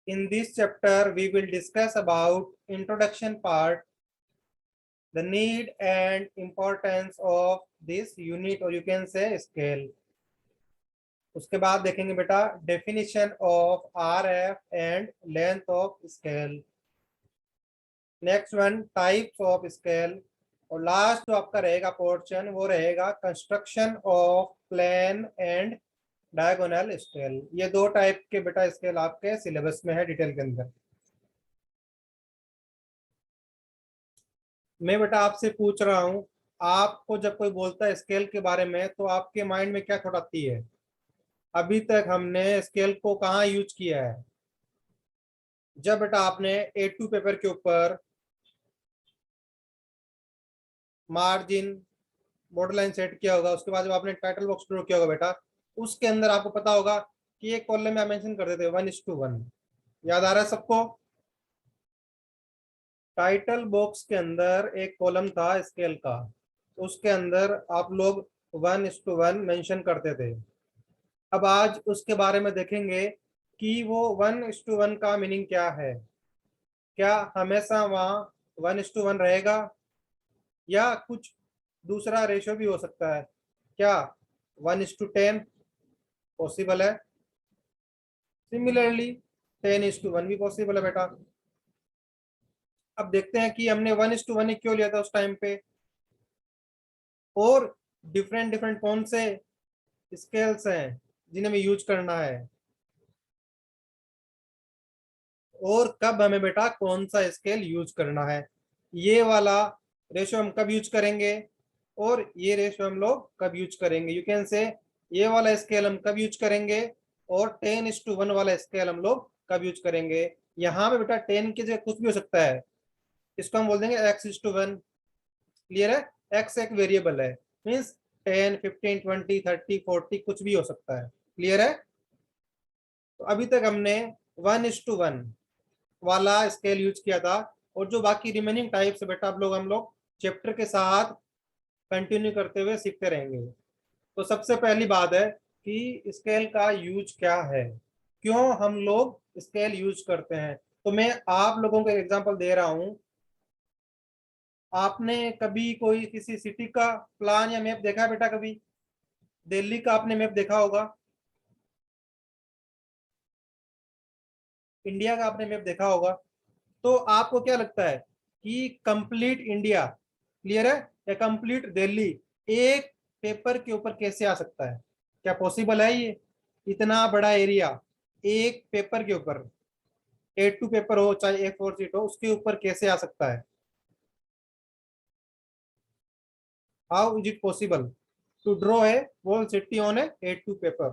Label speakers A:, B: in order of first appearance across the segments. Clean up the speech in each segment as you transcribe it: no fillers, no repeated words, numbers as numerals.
A: In this chapter, we will discuss about introduction part, the need and importance of this unit or you can say scale. उसके बाद देखेंगे बेटा definition of RF and length of scale. Next one types of scale. और last जो आपका रहेगा portion वो रहेगा construction of plain and diagonal scale. ये दो टाइप के बेटा स्केल आपके सिलेबस में है डिटेल के अंदर. मैं बेटा आपसे पूछ रहा हूं, आपको जब कोई बोलता है स्केल के बारे में तो आपके माइंड में क्या थॉट आती है? अभी तक हमने स्केल को कहाँ यूज किया है? जब बेटा आपने A2 पेपर के ऊपर मार्जिन बॉर्डर लाइन सेट किया होगा, उसके बाद जब आपने टाइटल बॉक्स ड्रॉ किया होगा बेटा, उसके अंदर आपको पता होगा कि एक कॉलम में मेंशन कर देते 1:1. याद आ रहा है सबको? टाइटल बॉक्स के अंदर एक कॉलम था स्केल का, उसके अंदर आप लोग 1:1 मेंशन करते थे. अब आज उसके बारे में देखेंगे कि वो 1:1 का मीनिंग क्या है. क्या हमेशा वहाँ 1:1 रहेगा या कुछ दूसरा रेशियो भी हो सकता है? क्या 1:10 पॉसिबल है? सिमिलरली 10:1 भी पॉसिबल है बेटा. अब देखते हैं कि हमने 1:1 क्यों लिया था उस टाइम पे, और डिफरेंट डिफरेंट कौन से स्केल्स हैं जिन्हें हमें यूज करना है, और कब हमें बेटा कौन सा स्केल यूज करना है. ये वाला रेशियो हम कब यूज करेंगे और ये रेशियो हम लोग कब यूज करेंगे. यू कैन से ये वाला स्केल हम कब यूज करेंगे और 10:1 वाला स्केल हम लोग कब यूज करेंगे. यहाँ पे बेटा 10 की जगह कुछ भी हो सकता है, इसको हम बोल देंगे x:1. क्लियर है? x एक वेरिएबल है, मीन्स 10, 15, 20, 30, 40 कुछ भी हो सकता है. क्लियर है? तो अभी तक हमने 1:1 वाला स्केल यूज किया था, और जो बाकी रिमेनिंग टाइप्स बेटा हम लोग चैप्टर के साथ कंटिन्यू करते हुए सीखते रहेंगे. तो सबसे पहली बात है कि स्केल का यूज क्या है, क्यों हम लोग स्केल यूज करते हैं. तो मैं आप लोगों को एक एग्जांपल दे रहा हूं. आपने कभी कोई किसी सिटी का प्लान या मैप देखा है बेटा? कभी दिल्ली का आपने मैप देखा होगा, इंडिया का आपने मैप देखा होगा. तो आपको क्या लगता है कि कंप्लीट इंडिया, क्लियर है, या कंप्लीट दिल्ली एक पेपर के ऊपर कैसे आ सकता है? क्या पॉसिबल है ये? इतना बड़ा एरिया एक पेपर के ऊपर, A2 पेपर हो चाहे A4 शीट हो, उसके ऊपर कैसे आ सकता है? How is it possible to draw a whole city on a A2 paper?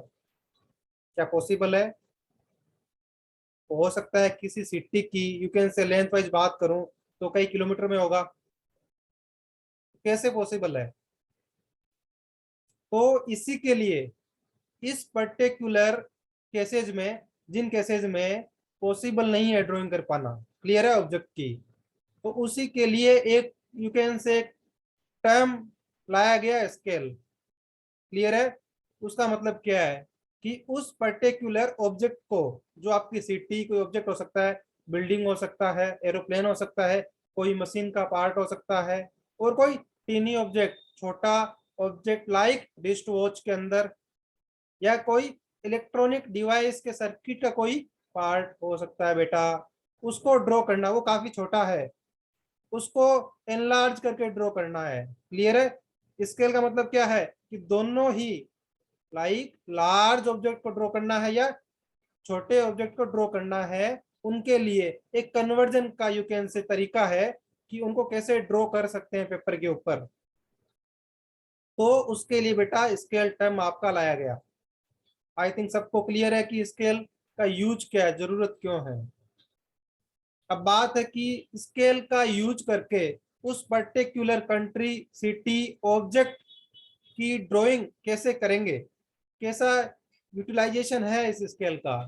A: क्या पॉसिबल है? हो सकता है किसी सिटी की you can say length wise बात करूं तो कई किलोमीटर में होगा. कैसे पॉसिबल है? तो इसी के लिए इस पर्टिकुलर केसेज में, जिन केसेज में पॉसिबल नहीं है ड्राइंग कर पाना, क्लियर है, ऑब्जेक्ट की, तो उसी के लिए एक यू कैन से टर्म लाया गया स्केल. क्लियर है? उसका मतलब क्या है कि उस पर्टिकुलर ऑब्जेक्ट को, जो आपकी सिटी कोई ऑब्जेक्ट हो सकता है, बिल्डिंग हो सकता है, एरोप्लेन हो सकता है, कोई मशीन का पार्ट हो सकता है, और कोई टीनी ऑब्जेक्ट, छोटा ऑब्जेक्ट लाइक रिस्ट वॉच के अंदर, या कोई इलेक्ट्रॉनिक डिवाइस के सर्किट का कोई पार्ट हो सकता है बेटा. उसको ड्रॉ करना, वो काफी छोटा है, उसको एनलार्ज करके ड्रॉ करना है. क्लियर है? स्केल का मतलब क्या है कि दोनों ही, लाइक लार्ज ऑब्जेक्ट को ड्रॉ करना है या छोटे ऑब्जेक्ट को ड्रॉ करना है, उनके लिए एक कन्वर्जन का यू कैन से तरीका है कि उनको कैसे ड्रॉ कर सकते हैं पेपर के ऊपर. तो उसके लिए बेटा स्केल टर्म आपका लाया गया. आई थिंक सबको क्लियर है कि स्केल का यूज क्या है, जरूरत क्यों है. अब बात है कि स्केल का यूज करके उस पर्टिकुलर कंट्री, सिटी, ऑब्जेक्ट की ड्राइंग कैसे करेंगे, कैसा यूटिलाइजेशन है इस स्केल का.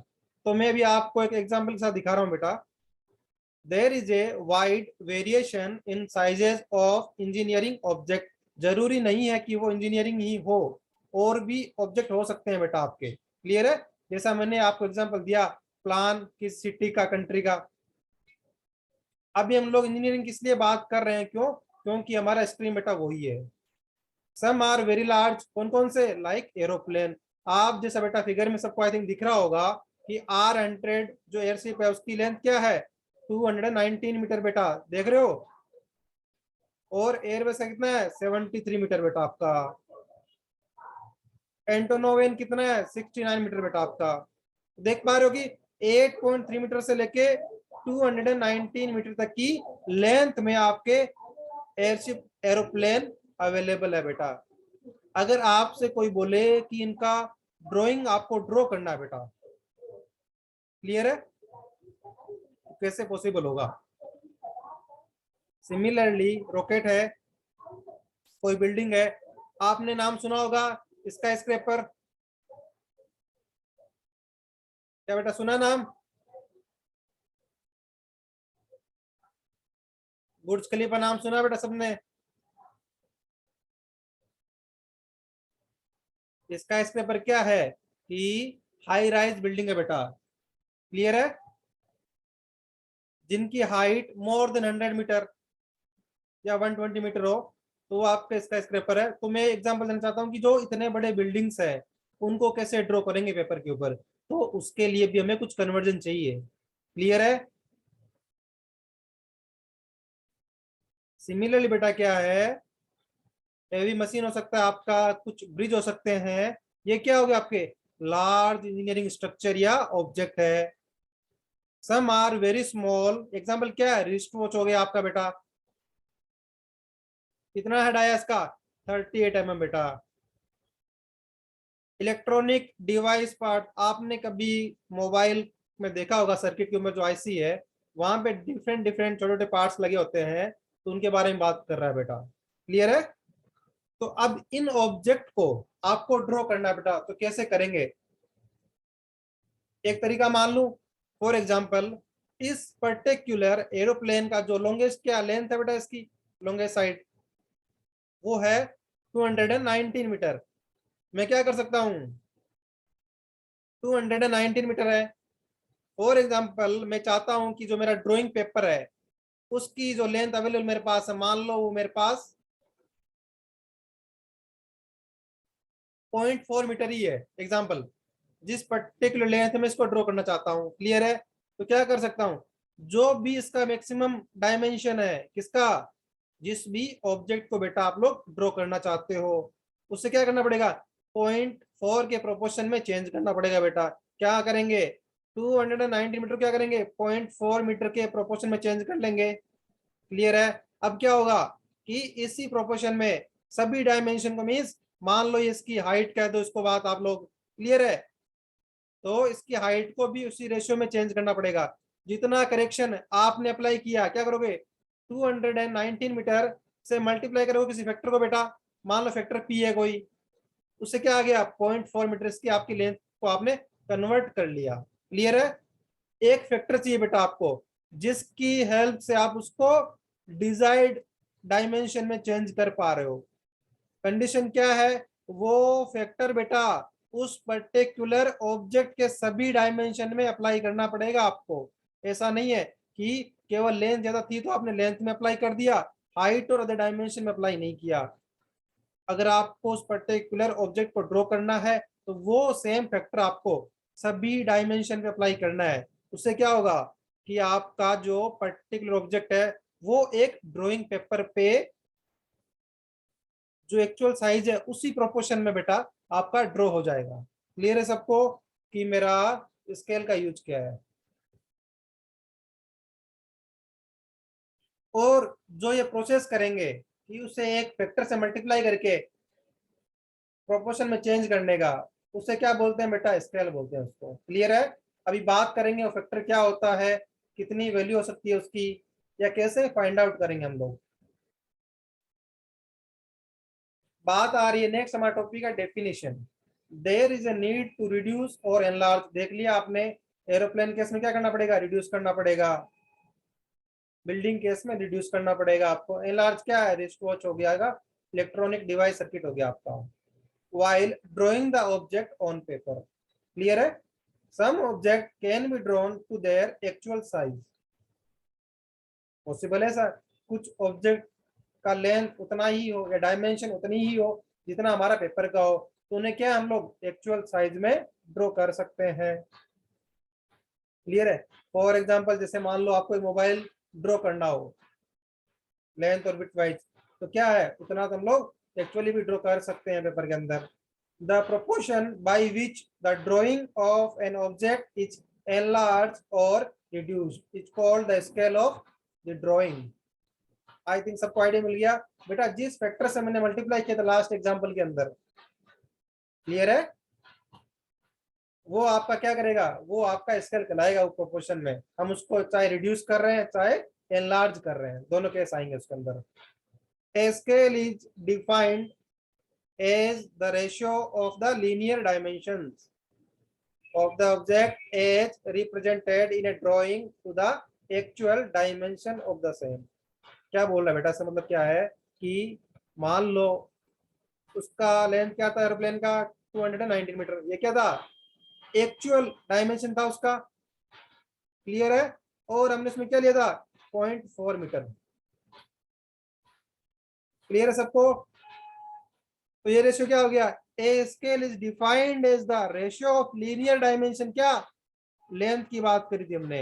A: तो मैं भी आपको एक एग्जांपल के साथ दिखा रहा हूं बेटा. There is a wide variation in sizes of engineering object. जरूरी नहीं है कि वो इंजीनियरिंग ही हो, और भी ऑब्जेक्ट हो सकते हैं बेटा आपके. क्लियर है? जैसा मैंने आपको एग्जांपल दिया, प्लान किस सिटी का, कंट्री का। अभी हम लोग इंजीनियरिंग किस लिए बात कर रहे हैं, क्यों? क्योंकि हमारा स्ट्रीम बेटा वही है। सम आर वेरी लार्ज, कौन कौन से? Like aeroplane. आप जैसा बेटा फिगर में सबको आई थिंक दिख रहा होगा कि R100 जो एयरशिप है उसकी लेंथ क्या है? 219 मीटर बेटा, देख रहे हो? और एयरबेस का कितना है? 73 मीटर बेटा आपका। एंटोनोव कितना है? 69 मीटर बेटा आपका। देख पा रहे हो कि 8.3 मीटर से लेके 219 मीटर तक की लेंथ में आपके एयरशिप, एरोप्लेन अवेलेबल है बेटा। अगर आपसे कोई बोले कि इनका ड्राइंग आपको ड्रॉ करना है बेटा, क्लियर है? कैसे पॉसिबल होगा? सिमिलरली रॉकेट है, कोई बिल्डिंग है, आपने नाम सुना होगा स्काई स्क्रैपर। क्या बेटा सुना नाम? बुर्ज खलीफा नाम सुना बेटा सबने? स्काई स्क्रैपर क्या है कि हाई राइज बिल्डिंग है बेटा, क्लियर है? जिनकी हाइट मोर देन 100 मीटर या 120 मीटर हो, तो वो आपका स्काई स्क्रैपर है। तो मैं एग्जांपल देना चाहता हूँ कि जो इतने बड़े बिल्डिंग्स है उनको कैसे ड्रॉ करेंगे पेपर के ऊपर, तो उसके लिए भी हमें कुछ कन्वर्जन चाहिए, क्लियर है? सिमिलरली बेटा क्या है, हैवी मशीन हो सकता है आपका, कुछ ब्रिज हो सकते हैं, ये क्या हो गया आपके लार्ज इंजीनियरिंग स्ट्रक्चर या ऑब्जेक्ट है। Some are very small, example क्या है? रिस्ट वॉच हो गया आपका बेटा, कितना हेड आया इसका? 38 mm बेटा। इलेक्ट्रॉनिक डिवाइस पार्ट, आपने कभी मोबाइल में देखा होगा सर्किट के ऊपर जो आईसी है, वहां पे डिफरेंट डिफरेंट छोटे छोटे पार्ट्स लगे होते हैं, तो उनके बारे में बात कर रहा है बेटा, क्लियर है? तो अब इन ऑब्जेक्ट को आपको ड्रॉ करना है बेटा, तो कैसे करेंगे? एक तरीका मान लू, फॉर एग्जाम्पल इस पर्टिकुलर एरोप्लेन का जो लॉन्गेस्ट क्या लेंथ है बेटा, इसकी लॉन्गेस्ट साइड वो है 219 मीटर। मैं क्या कर सकता हूं, 219 मीटर है। फॉर एग्जाम्पल मैं चाहता हूं कि जो मेरा ड्राइंग पेपर है उसकी जो लेंथ अवेलेबल मेरे पास है, मान लो वो मेरे पास 0.4 मीटर ही है, एग्जाम्पल जिस पर्टिकुलर लेंथ में इसको ड्रॉ करना चाहता हूं, क्लियर है? तो क्या कर सकता हूं, जो भी इसका मैक्सिमम डायमेंशन है किसका, जिस भी ऑब्जेक्ट को बेटा आप लोग ड्रॉ करना चाहते हो, उससे क्या करना पड़ेगा? 0.4 के प्रोपोर्शन में चेंज करना पड़ेगा बेटा। क्या करेंगे? 290 मीटर क्या करेंगे? 0.4 मीटर के प्रोपोर्शन में चेंज कर लेंगे, क्लियर है? अब क्या होगा कि इसी प्रोपोर्शन में सभी डायमेंशन को, मीन्स मान लो ये इसकी हाइट कह दो इसको, बात आप लोग क्लियर है? तो इसकी हाइट को भी उसी रेशियो में चेंज करना पड़ेगा। जितना करेक्शन आपने अप्लाई किया, क्या करोगे? 219 मीटर से मल्टीप्लाई करोगे किसी फैक्टर को बेटा, मान लो फैक्टर पी है कोई, उससे क्या आ गया? 0.4 मीटर इसकी आपकी लेंथ को आपने कन्वर्ट कर लिया, क्लियर है? एक फैक्टर चाहिए बेटा आपको जिसकी हेल्प से आप उसको डिजायर्ड डायमेंशन में चेंज कर पा रहे हो। कंडीशन क्या है? वो फैक्टर बेटा उस पर्टिकुलर ऑब्जेक्ट के सभी डायमेंशन में अप्लाई करना पड़ेगा आपको। ऐसा नहीं है कि केवल लेंथ ज्यादा थी तो आपने लेंथ में अप्लाई कर दिया, हाइट और अदर डायमेंशन में अप्लाई नहीं किया। अगर आपको उस पर्टिकुलर ऑब्जेक्ट को ड्रॉ करना है तो वो सेम फैक्टर आपको सभी डायमेंशन पे अप्लाई करना है। उससे क्या होगा कि आपका जो पर्टिकुलर ऑब्जेक्ट है वो एक ड्राइंग पेपर पे जो एक्चुअल साइज है उसी प्रोपोर्शन में बेटा आपका ड्रॉ हो जाएगा। क्लियर है सबको कि मेरा स्केल का यूज क्या है? और जो ये प्रोसेस करेंगे कि उसे एक फैक्टर से मल्टीप्लाई करके प्रोपोर्शन में चेंज करने का, उसे क्या बोलते हैं बेटा? स्केल बोलते हैं उसको, क्लियर है? अभी बात करेंगे वो फैक्टर क्या होता है, कितनी वैल्यू हो सकती है उसकी, या कैसे फाइंड आउट करेंगे हम लोग। बात आ रही है नेक्स्ट हमारा टॉपिक का definition. There is a need to reduce और एनलार्ज, देख लिया आपने। एरोप्लेन केस में क्या करना पड़ेगा? रिड्यूस करना पड़ेगा। बिल्डिंग केस में रिड्यूस करना पड़ेगा आपको। एनलार्ज क्या है? रिस्ट वॉच हो गया, इलेक्ट्रॉनिक डिवाइस सर्किट हो गया आपका। while drawing the object on paper, clear है? some object can be drawn to their actual size. Possible है सर, कुछ ऑब्जेक्ट का लेंथ उतना ही हो या डायमेंशन उतनी ही हो जितना हमारा पेपर का हो, तो उन्हें क्या हम लोग एक्चुअल साइज में ड्रॉ कर सकते हैं। क्लियर है? फॉर एग्जांपल जैसे मान लो आपको एक मोबाइल ड्रॉ करना हो लेंथ और विड्थ वाइज, तो क्या है उतना तो हम लोग एक्चुअली भी ड्रॉ कर सकते हैं पेपर के अंदर। The proportion by which the drying of an object is enlarged or reduced is called the scale of the drawing. I think सबको आइडिया मिल गया बेटा, जिस फैक्टर से मैंने मल्टीप्लाई किया था लास्ट एग्जांपल के अंदर। क्लियर है? वो आपका क्या करेगा, वो आपका स्केल कहलाएगा। वो प्रोपोर्शन में हम उसको चाहे रिड्यूस कर रहे हैं चाहे एनलार्ज कर रहे हैं, दोनों केस आएंगे उसके अंदर। A scale is defined as the ratio of the linear dimensions of the object as represented in a drawing to the actual dimension of the same. क्या बोल रहा है बेटा, इसका मतलब क्या है कि मान लो उसका लेंथ क्या था एरोप्लेन का 219 मीटर, ये क्या था एक्चुअल डायमेंशन था उसका। क्लियर है? और हमने इसमें क्या लिया था 0.4 मीटर। क्लियर है सबको? तो ये रेशियो क्या हो गया, a scale is defined as the ratio of linear dimension, क्या लेंथ की बात करी थी हमने,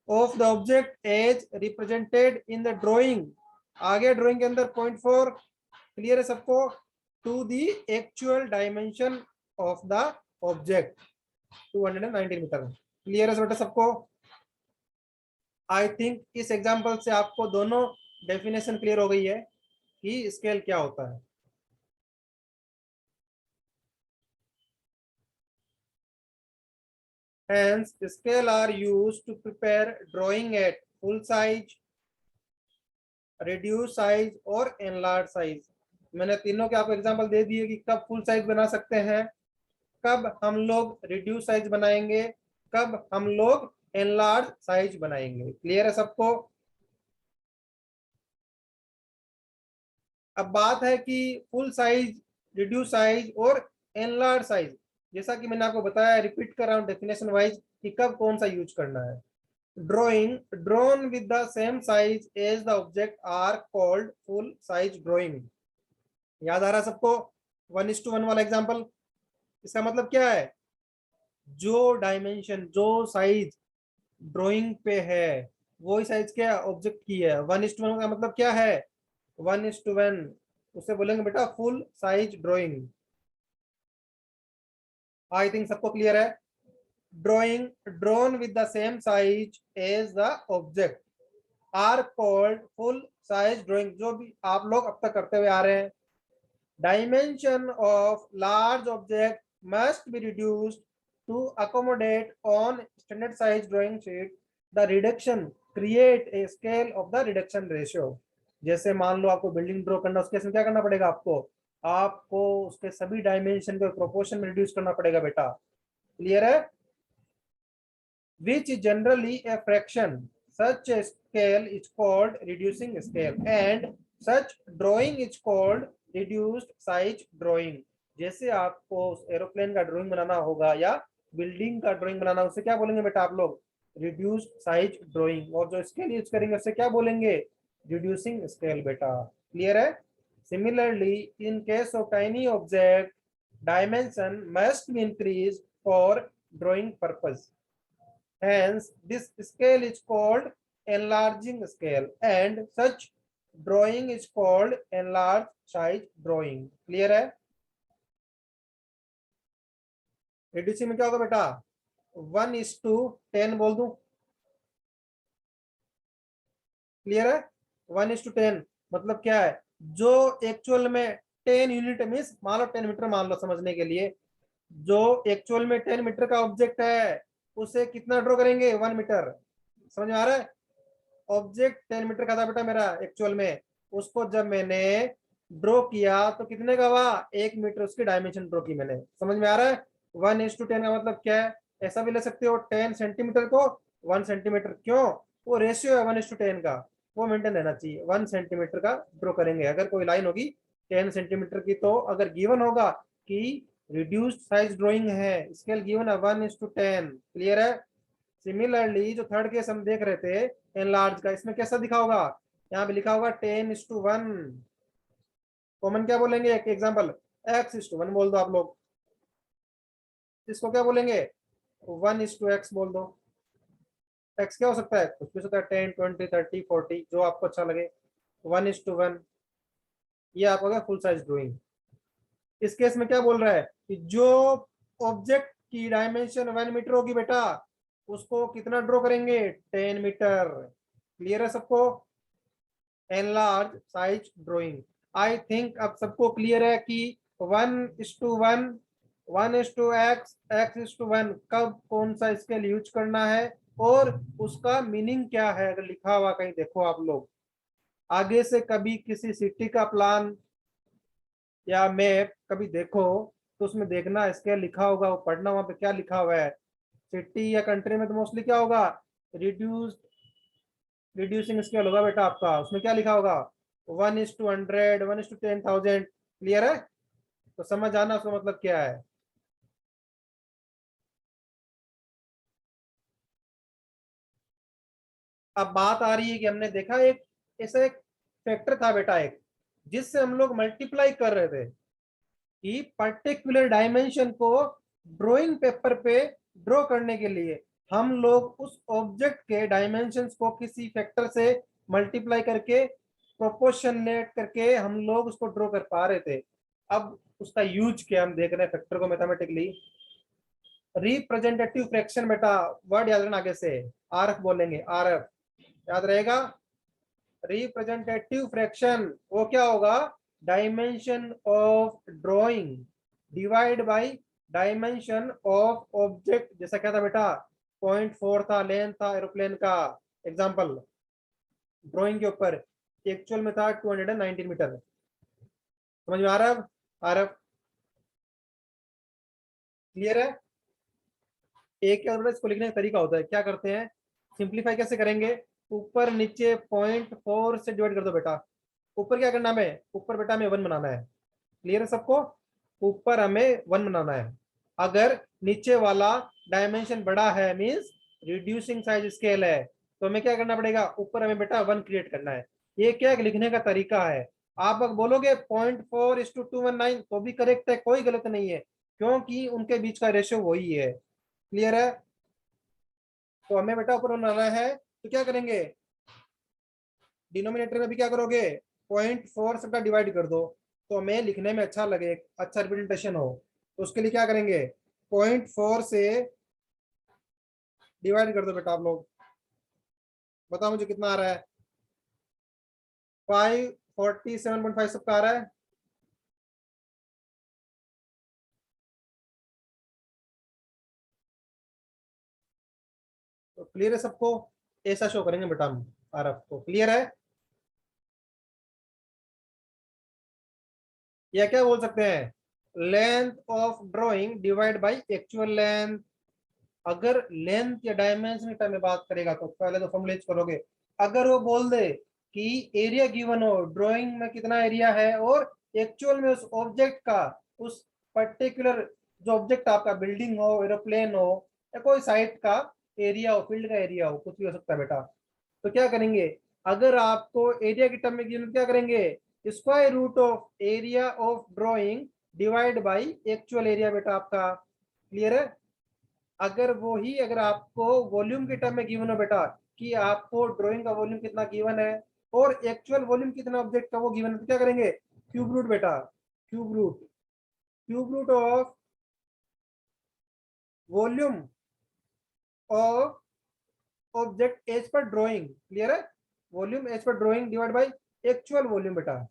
A: of the object as represented in the drawing, आगे ड्राइंग के अंदर 0.4। क्लियर है सबको? To the actual dimension of the object 219 metre. Clear है बेटा सबको? आई थिंक इस एग्जांपल से आपको दोनों डेफिनेशन क्लियर हो गई है कि स्केल क्या होता है। Hence, scale are used to prepare drawing at full size, reduce size और enlarge size। मैंने तीनों के आपको एग्जांपल दे दिए कि कब फुल साइज बना सकते हैं, कब हम लोग रिड्यूस साइज बनाएंगे, कब हम लोग एनलार्ज साइज बनाएंगे। क्लियर है सबको? अब बात है कि फुल साइज, रिड्यूस साइज और एनलार्ज साइज, जैसा कि मैंने आपको बताया, रिपीट कर रहा हूं डेफिनेशन वाइज कि कब कौन सा यूज करना है। Drawing drawn with the same size as the object are called full size drawing। याद आ रहा सबको 1:1 वाला एग्जांपल? इसका मतलब क्या है, जो डायमेंशन जो साइज ड्राइंग पे है वही साइज क्या ऑब्जेक्ट की है। 1:1 का मतलब क्या है, 1:1, उसे बोलेंगे बेटा full size drawing. I think सबको क्लियर है? drawing drawn with the same size as the object are called full size drawing, जो भी आप लोग अब तक करते हुए आ रहे हैं। Dimension of large object must be reduced to accommodate on standard size drawing sheet the reduction create a scale of the reduction ratio। जैसे मान लो आपको बिल्डिंग ड्रॉ करना, उसके इसमें क्या करना पड़ेगा, आपको उसके सभी डायमेंशन को प्रोपोर्शन में रिड्यूस करना पड़ेगा बेटा। क्लियर है? which is generally a fraction. Such a scale is called reducing scale and such drawing is called reduced size drawing। जैसे आपको एरोप्लेन का ड्राइंग बनाना होगा या बिल्डिंग का ड्राइंग बनाना, उसे क्या बोलेंगे बेटा आप लोग, रिड्यूस्ड साइज ड्राइंग। और जो स्केल यूज करेंगे उसे क्या बोलेंगे, रिड्यूसिंग स्केल बेटा। क्लियर है? Similarly in case of tiny object dimension must be increase for drawing purpose. Hence, this scale is called enlarging scale and such drawing is called enlarged size drawing। Clear है? Reducing में क्या होगा बेटा, 1:10 बोल दूं। Clear है? 1:10 मतलब क्या है, जो एक्चुअल में 10 यूनिट मीन्स मान लो 10 मीटर मान लो समझने के लिए, जो एक्चुअल में 10 मीटर का ऑब्जेक्ट है उसे कितना ड्रॉ करेंगे, 1 मीटर। समझ में आ रहा है? ऑब्जेक्ट 10 मीटर का था बेटा मेरा एक्चुअल में, उसको जब मैंने ड्रॉ किया तो कितने का हुआ, 1 मीटर उसकी डायमेंशन ड्रॉ की मैंने। समझ में आ रहा है? 1:10 का मतलब क्या है, ऐसा भी ले सकते हो 10 सेंटीमीटर को 1 सेंटीमीटर, क्यों, वो रेशियो है 1:10 का, वो मेंटेन रहना चाहिए। 1 सेंटीमीटर का ड्रॉ करेंगे। अगर कोई लाइन होगी 10 सेंटीमीटर की, तो अगर गिवन होगा कि रिड्यूस्ड साइज ड्राइंग है, स्केल गिवन है 1:10, क्लियर है। सिमिलरली जो थर्ड केस हम देख रहे थे एनलार्ज का, इसमें कैसा दिखा होगा, यहाँ पे लिखा होगा 10:1। कॉमन क्या बोलेंगे, एक एग्जांपल x:1 बोल दो आप लोग, इसको क्या बोलेंगे 1:x बोल दो। x क्या हो सकता है, कुछ भी हो सकता है, 10, 20, 30, 40, जो आपको अच्छा लगे। 1:1 ये आपका गया फुल साइज ड्राइंग। इस केस में क्या बोल रहा है कि जो ऑब्जेक्ट की डायमेंशन 1 मीटर होगी बेटा, उसको कितना ड्रॉ करेंगे 10 मीटर। क्लियर है सबको, enlarge size drawing. I think अब सबको क्लियर है कि 1:1, 1:x, x:1 कब कौन सा स्केल यूज करना है और उसका मीनिंग क्या है। अगर लिखा हुआ कहीं देखो आप लोग, आगे से कभी किसी सिटी का प्लान या मैप कभी देखो तो उसमें देखना स्केल लिखा होगा, वो पढ़ना वहां पे क्या लिखा हुआ है। सिटी या कंट्री में तो मोस्टली क्या होगा, रिड्यूस रिड्यूसिंग स्केल होगा बेटा आपका, उसमें क्या लिखा होगा 1:100, 1:10,000। क्लियर है, तो समझ आना उसका मतलब क्या है। अब बात आ रही है कि हमने देखा एक ऐसा एक फैक्टर था बेटा, एक जिससे हम लोग मल्टीप्लाई कर रहे थे कि पर्टिकुलर डायमेंशन को ड्राइंग पेपर पे ड्रॉ करने के लिए हम लोग उस ऑब्जेक्ट के डायमेंशंस को किसी फैक्टर से मल्टीप्लाई करके प्रोपोर्शनेट करके हम लोग उसको ड्रॉ कर पा रहे थे। अब उसका यूज क्या हम देख रहे हैं फैक्टर को मैथमेटिकली। रिप्रेजेंटेटिव फ्रैक्शन बेटा, वर्ड याद रखना आगे से, आरएफ बोलेंगे, आरएफ याद रहेगा। रिप्रेजेंटेटिव फ्रैक्शन वो क्या होगा, dimension of drawing divide by dimension of object. जैसा क्या था बेटा 0.4 था, लेंथ था एरोप्लेन का एग्जांपल ड्राइंग के ऊपर, एक्चुअल में था 219 मीटर। समझ में आ रहा है आरएफ, क्लियर है। एक क्या होता है, इसको लिखने का तरीका होता है, क्या करते हैं सिंप्लीफाई कैसे करेंगे, ऊपर नीचे 0.4 से डिवाइड कर दो बेटा। ऊपर क्या करना है, ऊपर बेटा हमें 1 बनाना है। क्लियर है सबको, ऊपर हमें 1 बनाना है। अगर नीचे वाला डायमेंशन बड़ा है मींस रिड्यूसिंग साइज स्केल है, तो हमें क्या करना पड़ेगा, ऊपर हमें बेटा 1 क्रिएट करना है। ये क्या लिखने का तरीका है। आप अगर बोलोगे 0.4:219 तो भी करेक्ट है, कोई गलत नहीं है, क्योंकि उनके बीच का रेशियो वही है। क्लियर है, तो हमें बेटा ऊपर बनाना है, तो क्या करेंगे डिनोमिनेटर में भी क्या करोगे 0.4 सबका डिवाइड कर दो, तो हमें लिखने में अच्छा लगे, अच्छा रिप्रेजेंटेशन हो। तो उसके लिए क्या करेंगे 0.4 से डिवाइड कर दो बेटा आप लोग, बताओ मुझे कितना आ रहा है, 547.5 सबका आ रहा है। तो क्लियर है सबको, ऐसा शो करेंगे बेटा हम आरएफ को। क्लियर है, या क्या बोल सकते हैं length of drawing divide by actual length. अगर लेंथ या डायमेंशन टर्म में बात करेगा तो पहले तो फॉर्मूलेज करोगे। अगर वो बोल दे कि एरिया गिवन हो, ड्राइंग में कितना एरिया है और एक्चुअल में उस ऑब्जेक्ट का, उस पर्टिकुलर जो ऑब्जेक्ट आपका बिल्डिंग हो, एरोप्लेन हो या कोई साइट का एरिया हो, फील्ड का एरिया हो, कुछ भी हो सकता है बेटा, तो क्या करेंगे अगर आपको एरिया की टर्म में गिवन, क्या करेंगे square root of area of drawing divide by actual area बेटा आपका। क्लियर है, अगर वो ही अगर आपको वॉल्यूम के टर्म में गिवन हो बेटा कि आपको ड्राइंग का वॉल्यूम कितना गिवन है और एक्चुअल वॉल्यूम कितना ऑब्जेक्ट का वो गिवन है, तो क्या करेंगे क्यूब रूट बेटा, cube root, cube root of volume of object as per drawing. Clear है, volume as per drawing divide by actual volume बेटा,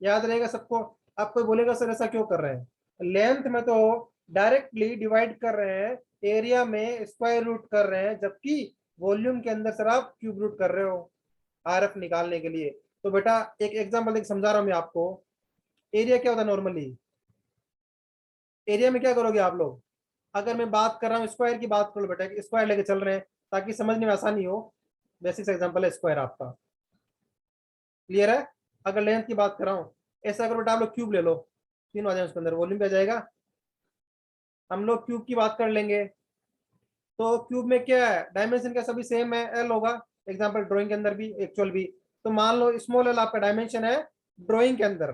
A: याद रहेगा सबको। आप कोई बोलेगा सर ऐसा क्यों कर रहे हैं, लेंथ में तो डायरेक्टली डिवाइड कर रहे हैं, एरिया में स्क्वायर रूट कर रहे हैं, जबकि वॉल्यूम के अंदर सर आप क्यूब रूट कर रहे हो आरएफ निकालने के लिए। तो बेटा एक एग्जांपल देख समझा रहा हूं मैं आपको। एरिया क्या होता है नॉर्मली, एरिया में क्या करोगे आप लोग, अगर मैं बात कर रहा हूँ स्क्वायर की बात करो बेटा, स्क्वायर लेके चल रहे हैं ताकि समझने में आसानी हो। बेसिक एग्जांपल है स्क्वायर आपका, क्लियर है। अगर लेंथ की बात कर रहा हूँ, ऐसा अगर बेटा आप लोग क्यूब ले लो, तीन आ जाए उसके अंदर वॉल्यूम पे आ जाएगा। हम लोग क्यूब की बात कर लेंगे। तो क्यूब में क्या है, डायमेंशन क्या सभी सेम है, एल होगा। एग्जांपल ड्राइंग के अंदर भी, एक्चुअल भी। तो मान लो स्मॉल एल आपका डायमेंशन है ड्राइंग के अंदर,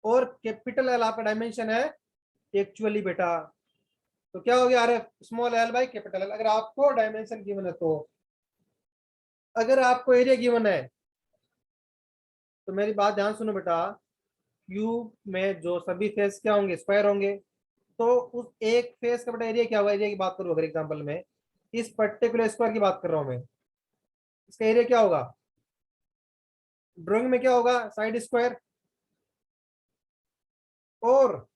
A: और कैपिटल एल आपका डायमेंशन है एक्चुअली बेटा। तो क्या हो गया, अरे small L by capital L, अगर आपको डायमेंशन गिवन है तो। अगर आपको एरिया गिवन है तो मेरी बात ध्यान सुनो बेटा, क्यूब में जो सभी फेस क्या होंगे, स्क्वायर होंगे। तो उस एक फेस का बेटा एरिया क्या होगा, एरिया की बात करूँ अगर एग्जांपल में, इस पर्टिकुलर स्क्वायर की बात कर रहा हूं मैं, इसका एरिया क्या होगा। ड्राइंग में क्या होगा, साइड स्क्वायर। और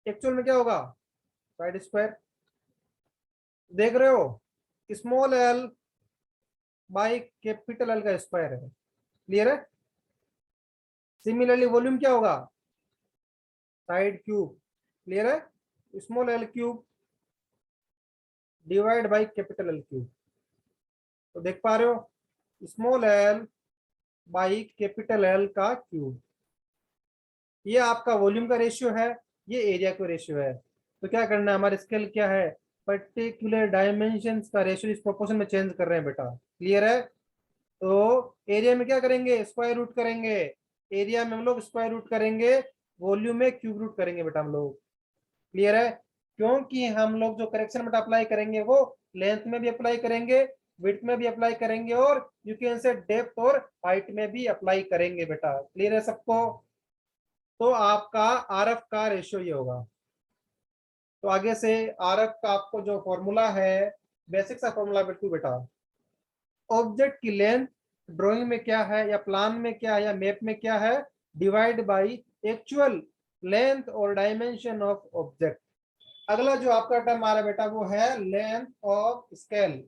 A: एक्चुअल में क्या होगा, साइड स्क्वायर। देख रहे हो, small L by capital L का स्क्वायर है। क्लियर है। सिमिलरली वॉल्यूम क्या होगा, साइड क्यूब। क्लियर है, small L cube divide by capital L cube. तो देख पा रहे हो, small L by capital L का क्यूब, ये आपका वॉल्यूम का रेशियो है, ये एरिया का रेशियो है। तो क्या करना है, हमारा स्केल क्या है, पर्टिकुलर डायमेंशंस का रेशियो इस प्रोपोर्शन में चेंज कर रहे हैं बेटा। क्लियर है। तो एरिया में क्या करेंगे, स्क्वायर रूट करेंगे। एरिया में हम लोग स्क्वायर रूट करेंगे, वॉल्यूम में क्यूब रूट करेंगे बेटा हम लोग। क्लियर है। क्योंकि हम लोग जो करेक्शन बेटा अप्लाई करेंगे वो लेंथ में भी अप्लाई करेंगे, विड्थ में भी अप्लाई करेंगे, और यू कैन से डेप्थ और हाइट में भी अप्लाई करेंगे बेटा। क्लियर है सबको। तो आपका आरएफ का रेशियो ये होगा। तो आगे से आरएफ का आपको जो फॉर्मूला है, बेसिक सा फॉर्मूला बिल्कुल बेटा, ऑब्जेक्ट की लेंथ ड्राइंग में क्या है या प्लान में क्या है या मैप में क्या है, डिवाइड बाई एक्चुअल लेंथ और डायमेंशन ऑफ ऑब्जेक्ट। अगला जो आपका टर्म आ रहा है बेटा वो है लेंथ ऑफ स्केल।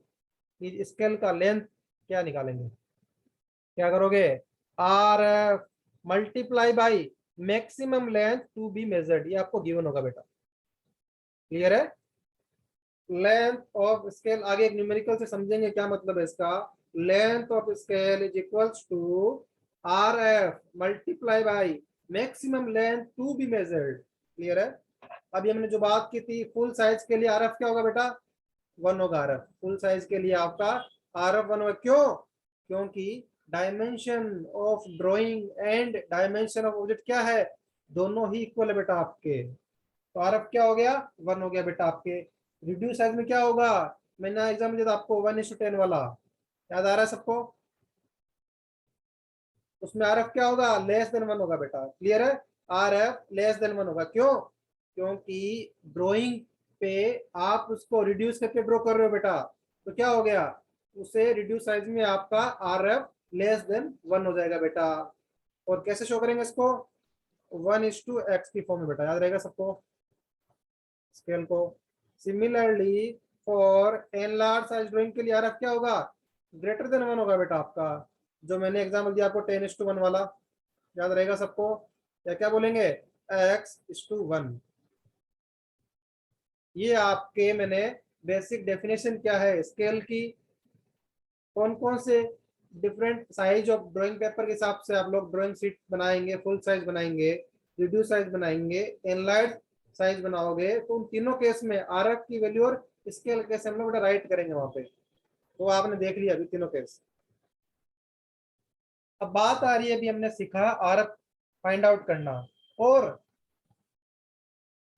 A: स्केल का लेंथ क्या निकालेंगे, क्या करोगे, R multiply by maximum length to be measured, ये आपको गिवन होगा बेटा। क्लियर है। लेंथ ऑफ स्केल आगे एक न्यूमेरिकल से समझेंगे क्या मतलब है इसका। Length of scale is equals to R F multiply by maximum length to be measured. Clear है। अभी हमने जो बात की थी फुल साइज के लिए आर एफ क्या होगा बेटा, वन होगा। आर एफ फुल साइज के लिए आपका आर एफ वन होगा। क्यों, क्योंकि dimension of drawing and dimension of object क्या है, दोनों ही इक्वल है बेटा आपके। तो आर एफ क्या हो गया, वन हो गया बेटा आपके। रिड्यूस साइज में क्या होगा, मैंने एग्जाम दिया था आपको 1:10 वाला, याद आ रहा है सबको। उसमें आर एफ क्या होगा, लेस देन वन होगा बेटा। क्लियर है। R F less than one होगा। क्यों, क्योंकि ड्राइंग पे आप उसको रिड्यूस करके ड्रॉ कर रहे हो बेटा। तो क्या हो गया, उसे रिड्यूस साइज में आपका R F less than one हो जाएगा बेटा। और कैसे शो करेंगे इसको, 1:x की फॉर्म में बेटा, याद रहेगा सबको स्केल को। Similarly for an large size drawing के लिए आर एफ क्या होगा, ग्रेटर देन वन होगा बेटा आपका। जो मैंने एग्जाम्पल दिया आपको 10:1 वाला, याद रहेगा सबको। या क्या बोलेंगे, x:1। ये आपके मैंने बेसिक डेफिनेशन क्या है स्केल की, कौन कौन से different size of drawing paper के हिसाब से आप लोग ड्राइंग शीट बनाएंगे, फुल साइज बनाएंगे, रिड्यूस साइज बनाएंगे, एनलार्ज साइज बनाओगे, तो उन तीनों केस में आरएफ की वैल्यू और स्केल कैसे हम लोग राइट करेंगे वहां पे। तो आपने देख लिया अभी तीनों केस। अब बात आ रही है, अभी हमने सीखा आरएफ फाइंड आउट करना और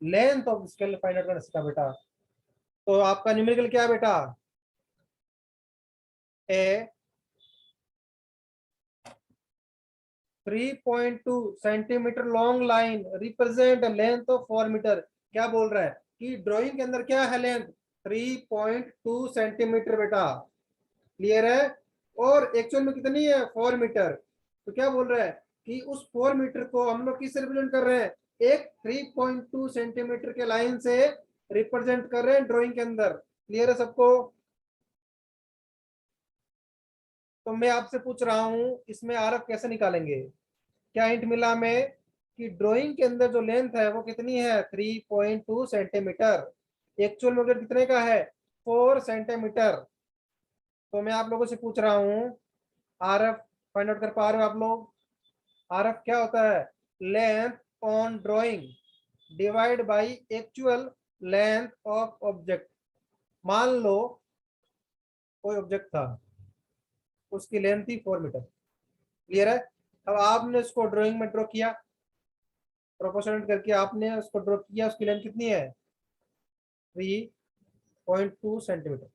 A: length of scale find out करना सीखा बेटा। तो आपका न्यूमेरिकल क्या है बेटा, a 3.2 centimetre long line represent length of 4 metre. क्या बोल रहा है कि ड्राइंग के अंदर क्या है लेंथ, 3.2 सेंटीमीटर बेटा। क्लियर है। और एक्चुअल में कितनी है, 4 मीटर। तो क्या बोल रहा है कि उस 4 मीटर को हम लोग किससे रिप्रेजेंट कर रहे हैं, एक 3.2 सेंटीमीटर के लाइन से रिप्रेजेंट कर रहे हैं ड्राइंग के अंदर। क्लियर है सबको। तो मैं आपसे पूछ रहा हूं इसमें आरएफ कैसे निकालेंगे। क्या हिंट मिला हमें कि ड्राइंग के अंदर जो लेंथ है वो कितनी है, 3.2 सेंटीमीटर। एक्चुअल में अगर कितने का है, 4 सेंटीमीटर। तो मैं आप लोगों से पूछ रहा हूँ आरएफ फाइंड आउट कर पा रहे हो आप लोग। आरएफ क्या होता है, length on drawing divide by actual length of object. मान लो कोई ऑब्जेक्ट था, उसकी लेंथ थी 4 मीटर। क्लियर है? अब आपने उसको ड्राइंग में ड्रॉ किया, प्रोपोर्शनेट करके आपने उसको ड्रॉ किया, उसकी लेंथ कितनी है? 3.2 सेंटीमीटर।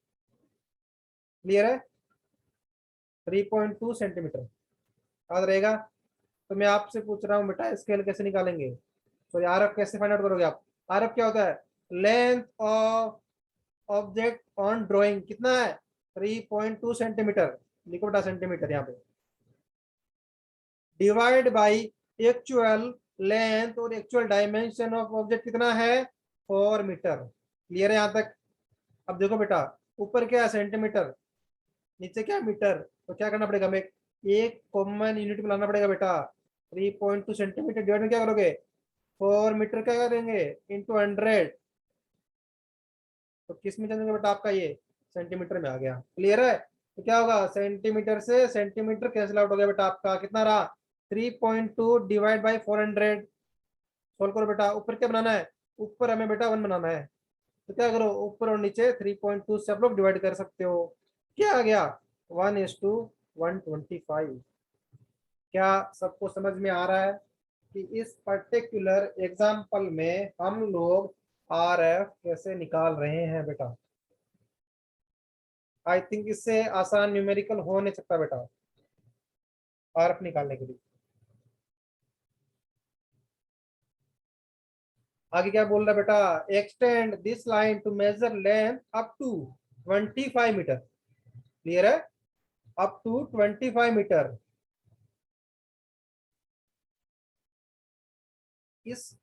A: क्लियर है? 3.2 सेंटीमीटर याद रहेगा। तो मैं आपसे पूछ रहा हूँ बेटा, स्केल कैसे निकालेंगे? तो आर एफ कैसे फाइंड आउट करोगे आप? आर एफ क्या होता है? Length of object on drawing कितना है? 3.2 सेंटीमीटर। लिखो बेटा सेंटीमीटर यहाँ पे, डिवाइड बाई एक्चुअल लेंथ और एक्चुअल डायमेंशन ऑफ ऑब्जेक्ट कितना है? 4 मीटर। क्लियर है यहाँ तक? अब देखो बेटा, ऊपर क्या है? सेंटीमीटर, नीचे क्या? मीटर। तो क्या करना पड़ेगा? हमें एक कॉमन यूनिट बनाना पड़ेगा बेटा। 3.2 सेंटीमीटर डिवाइड में क्या करोगे? 4 मीटर क्या करेंगे? इंटू 100। तो किस में चलेंगे बेटा आपका? ये सेंटीमीटर में आ गया। क्लियर है? तो क्या होगा? सेंटीमीटर से सेंटीमीटर कैंसिल आउट हो गया बेटा। आपका कितना रहा? 3.2 डिवाइड बाई 400। सोल्व करो बेटा। ऊपर क्या बनाना है? ऊपर हमें बेटा 1 बनाना है। तो क्या करो, ऊपर और नीचे 3.2 से आप लोग डिवाइड कर सकते हो। क्या आ गया? 1:125। क्या सबको समझ में आ रहा है कि इस पर्टिकुलर एग्जाम्पल में हम लोग आर एफ कैसे निकाल रहे हैं बेटा? आई थिंक इससे आसान न्यूमेरिकल हो नहीं सकता बेटा आर एफ निकालने के लिए। आगे क्या बोल रहा है बेटा? Extend this line to measure length up to 25 metre. Clear है? Up to 25 metre. इस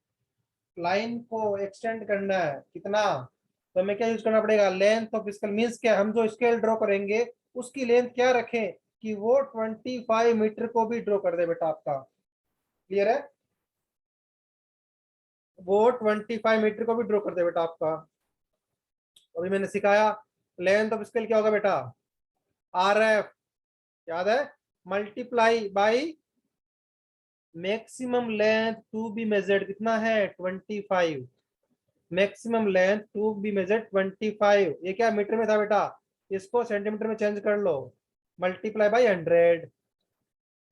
A: लाइन को एक्सटेंड करना है कितना? तो हमें क्या यूज करना पड़ेगा? Length of scale. मीन्स क्या? हम जो स्केल ड्रॉ करेंगे उसकी लेंथ क्या रखें कि वो 25 मीटर को भी ड्रॉ कर दे बेटा आपका। क्लियर है? वो 25 मीटर को भी ड्रॉ कर दे बेटा आपका। अभी मैंने सिखाया लेंथ ऑफ स्केल क्या होगा बेटा? आर एफ, याद है? Multiply by maximum length to be measured. कितना है? 25। Maximum length to be measured 25। ये क्या मीटर में था बेटा? इसको सेंटीमीटर में चेंज कर लो, मल्टीप्लाई बाई 100।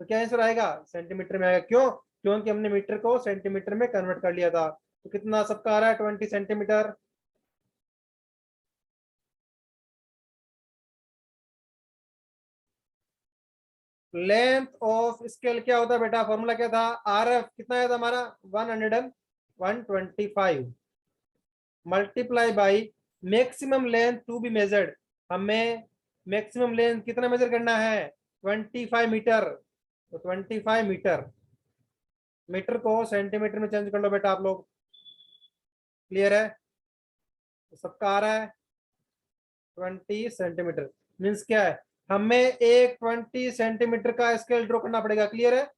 A: तो क्या आंसर आएगा? सेंटीमीटर में आएगा। क्यों? क्योंकि हमने मीटर को सेंटीमीटर में कन्वर्ट कर लिया था। तो कितना सबका आ रहा है? 20 सेंटीमीटर। लेंथ ऑफ स्केल क्या होता है बेटा? फॉर्मूला क्या था? आर एफ कितना आया था हमारा? 125 multiply by maximum length to be measured. हमें मैक्सिमम लेंथ कितना मेजर करना है? 25 मीटर। तो 25 मीटर, मीटर को सेंटीमीटर में चेंज कर लो बेटा आप लोग। क्लियर है? तो सबका आ रहा है 20 सेंटीमीटर। मीन्स क्या है? हमें एक 20 सेंटीमीटर का स्केल ड्रॉ करना पड़ेगा। क्लियर है?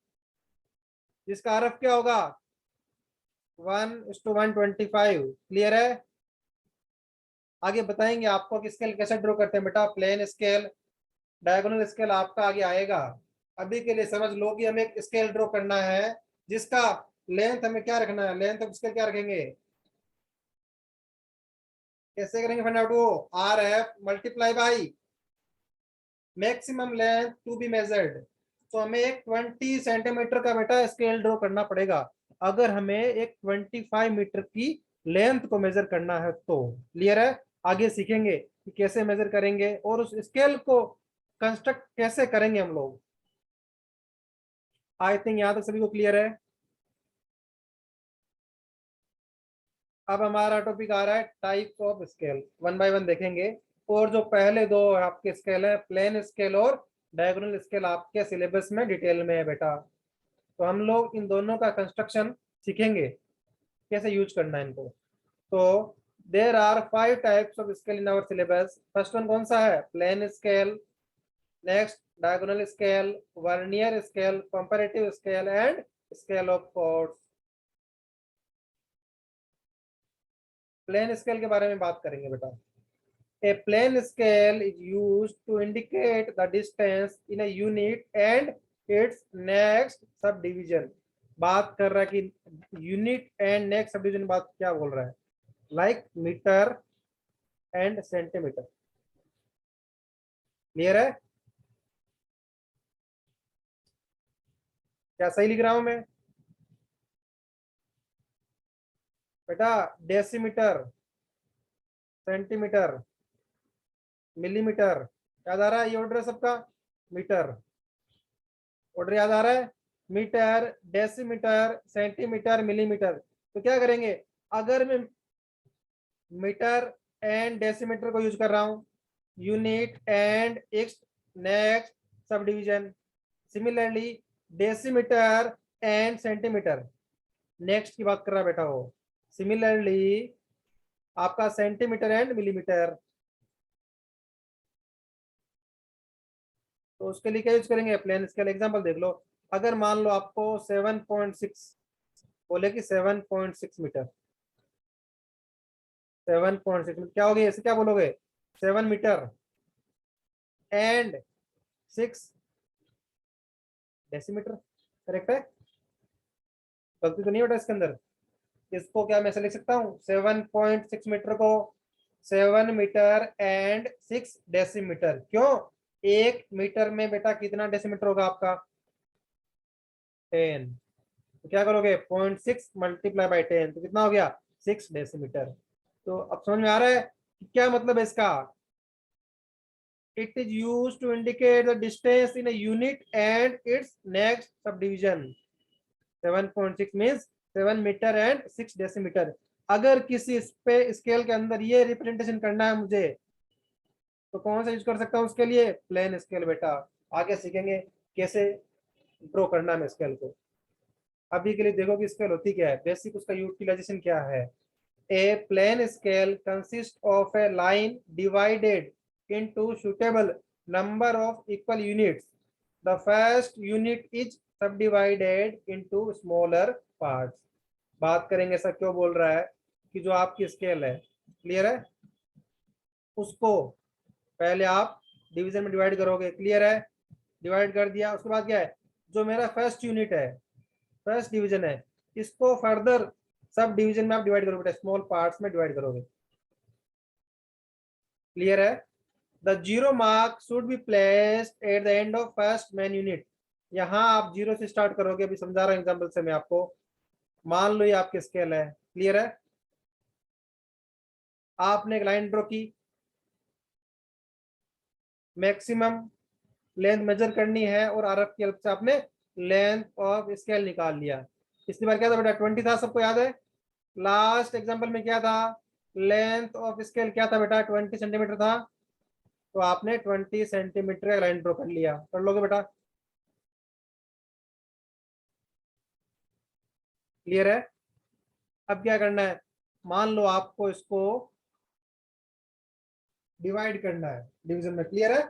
A: जिसका आरएफ क्या होगा? 1:125। क्लियर है? आगे बताएंगे आपको कि स्केल कैसे ड्रॉ करते हैं बेटा। प्लेन स्केल, डायगोनल स्केल आपका आगे आएगा। अभी के लिए समझ लो कि हमें एक स्केल ड्रॉ करना है जिसका लेंथ हमें क्या रखना है? लेंथ ऑफ स्केल क्या रखेंगे? कैसे करेंगे फाइंड आउट? वो R F multiply by maximum length to be measured. तो हमें एक 20 सेंटीमीटर का बेटा स्केल ड्रॉ करना पड़ेगा अगर हमें एक 25 मीटर की लेंथ को मेजर करना है तो। क्लियर है? आगे सीखेंगे कि कैसे मेजर करेंगे और उस स्केल को कंस्ट्रक्ट कैसे करेंगे हम लोग। आई थिंक यहां तक सभी को क्लियर है। अब हमारा टॉपिक आ रहा है type of scale. One by one देखेंगे। और जो पहले दो आपके स्केल है, प्लेन स्केल और डायगोनल स्केल, आपके सिलेबस में डिटेल में है बेटा। तो हम लोग इन दोनों का कंस्ट्रक्शन सीखेंगे, कैसे यूज करना है इनको। तो there are 5 types of scale in our syllabus. First one कौन सा है? Plain scale. Next diagonal scale, vernier scale, comparative scale and scale of chords. Plain scale के बारे में बात करेंगे बेटा। A plane scale is used to indicate the distance in a unit and its next subdivision. बात कर रहा है कि unit and next sub division बात क्या बोल रहा है, like metre and centimetre. Clear है? क्या सही लिख रहा हूं मैं बेटा? डेसीमीटर, सेंटीमीटर, मिलीमीटर, याद आ रहा है? ये ऑर्डर है सबका। मीटर ऑर्डर याद आ रहा है? Metre, decimetre, centimetre, millimetre. तो क्या करेंगे, अगर मैं मीटर एंड डेसीमीटर को यूज कर रहा हूं, unit and x next sub division, similarly decimetre and centimetre, next की बात कर रहा है बेटा वो, सिमिलरली आपका सेंटीमीटर एंड मिलीमीटर। तो उसके लिए क्या यूज करेंगे, प्लेन स्केल। एग्जांपल देख लो, अगर मान लो आपको 7.6 बोले कि 7.6 मीटर, 7.6 मीटर क्या हो गया, ऐसे क्या बोलोगे, 7 मीटर एंड 6 डेसीमीटर। करेक्ट है? गलती तो नहीं बेटा इसके अंदर? इसको क्या मैं ऐसे लिख सकता हूँ, 7.6 मीटर को 7 मीटर एंड 6 डेसीमीटर। क्यों? 1 मीटर में बेटा कितना डेसीमीटर होगा आपका, 10। तो क्या करोगे, 0.6 मल्टीप्लाई बाई 10, तो कितना हो गया, 6 डेसीमीटर। तो अब समझ में आ रहा है कि क्या मतलब है इसका? It is use to indicate the distance in a unit and its next subdivision। 7.6 means 7 metre and 6 decimetre. अगर किसी पे स्केल के अंदर ये रिप्रेजेंटेशन करना है मुझे, तो कौन सा यूज कर सकता हूँ उसके लिए, प्लेन स्केल बेटा। आगे सीखेंगे कैसे ड्रॉ करना है स्केल को। अभी के लिए देखो कि स्केल होती क्या है, बेसिक उसका यूटिलाइजेशन क्या है। A plane scale consist of a line divided into suitable number of equal units. The first unit is subdivided into smaller parts. बात करेंगे ऐसा क्यों बोल रहा है, कि जो आपकी स्केल है, क्लियर है, उसको पहले आप डिवीजन में डिवाइड करोगे। क्लियर है? डिवाइड कर दिया, उसके बाद क्या है, जो मेरा फर्स्ट यूनिट है, फर्स्ट डिवीजन है, इसको फर्दर सब डिवीजन में आप डिवाइड करोगे, स्मॉल पार्ट्स में डिवाइड करोगे। क्लियर है? The zero mark should be placed at the end of first main unit. यहाँ आप जीरो से स्टार्ट करोगे, अभी समझा रहा हूँ एग्जाम्पल से मैं आपको। मान लो ये आपकी स्केल है, क्लियर है, आपने एक लाइन ड्रॉ की, मैक्सिमम लेंथ मेजर करनी है और आरएफ की हेल्प से आपने लेंथ ऑफ स्केल निकाल लिया। पिछली बार क्या था बेटा, 20 था, सबको याद है? लास्ट एग्जांपल में क्या था, लेंथ ऑफ स्केल क्या था बेटा, 20 सेंटीमीटर था। तो आपने 20 सेंटीमीटर का लाइन ड्रॉ कर लिया, कर लोगे बेटा? क्लियर है? अब क्या करना है, मान लो आपको इसको डिवाइड करना है डिवीजन में। क्लियर है?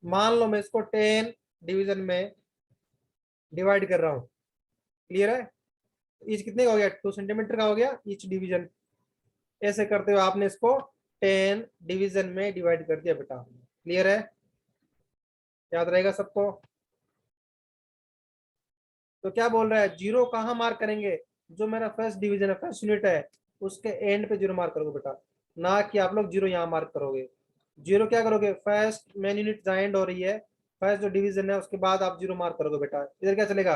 A: मान लो मैं इसको 10 डिवीजन में डिवाइड कर रहा हूँ। क्लियर है? ईच कितने का हो गया, 2 सेंटीमीटर का हो गया ईच डिवीजन। ऐसे करते हुए आपने इसको 10 डिवीजन में डिवाइड कर दिया बेटा। क्लियर है? याद रहेगा सबको? तो क्या बोल रहा है, जीरो कहाँ मार्क करेंगे, जो मेरा फर्स्ट डिवीजन है, फर्स्ट यूनिट है, उसके एंड पे जीरो मार्क करोगे बेटा, ना कि आप लोग जीरो यहाँ मार्क करोगे। जीरो क्या करोगे, फर्स्ट मेन यूनिट जहाँ एंड हो रही है, फर्स्ट जो डिवीजन है, उसके बाद आप जीरो मार्क करोगे बेटा। इधर क्या चलेगा,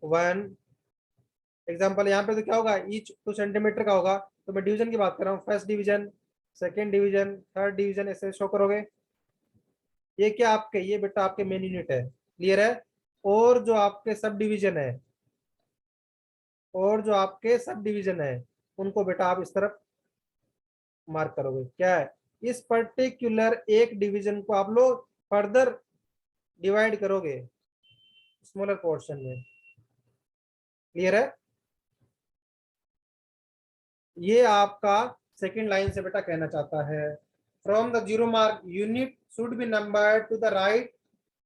A: 1। एग्जाम्पल यहाँ पे तो क्या होगा, ईच 2 सेंटीमीटर का होगा, तो मैं डिवीजन की बात कर रहा हूँ, first division, second division, third division, ऐसे शो करोगे। ये क्या आपके, ये बेटा आपके मेन यूनिट है। क्लियर है? और जो आपके सब डिवीजन है, और जो आपके सब डिवीजन है, उनको बेटा आप इस तरफ मार्क करोगे। क्या है, इस पर्टिकुलर एक डिवीजन को आप लोग फर्दर डिवाइड करोगे स्मॉलर पोर्शन में। क्लियर है? ये आपका सेकंड लाइन से बेटा कहना चाहता है, from the zero mark unit should be number two the right.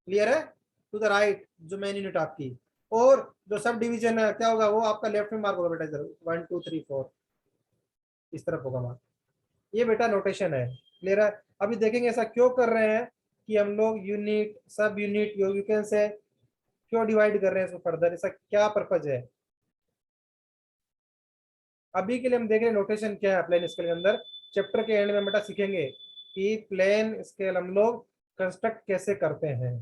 A: Clear है? टू द राइट, जो मेन यूनिट आपकी, और जो सब डिवीजन है क्या होगा, वो आपका लेफ्ट में मार्क होगा बेटा, इधर 1 2 3 4 इस तरफ होगा मार्क। ये बेटा नोटेशन है। क्लियर है? अभी देखेंगे ऐसा क्यों कर रहे हैं, कि हम लोग यूनिट, सब यूनिट, यू कैन से क्यों डिवाइड कर रहे हैं इसको फर्दर, ऐसा क्या पर्पज है? अभी के लिए हम देख रहे हैं नोटेशन क्या है प्लेन स्केल के अंदर। चैप्टर के एंड में बेटा सीखेंगे कि प्लेन स्केल हम लोग कंस्ट्रक्ट कैसे करते हैं।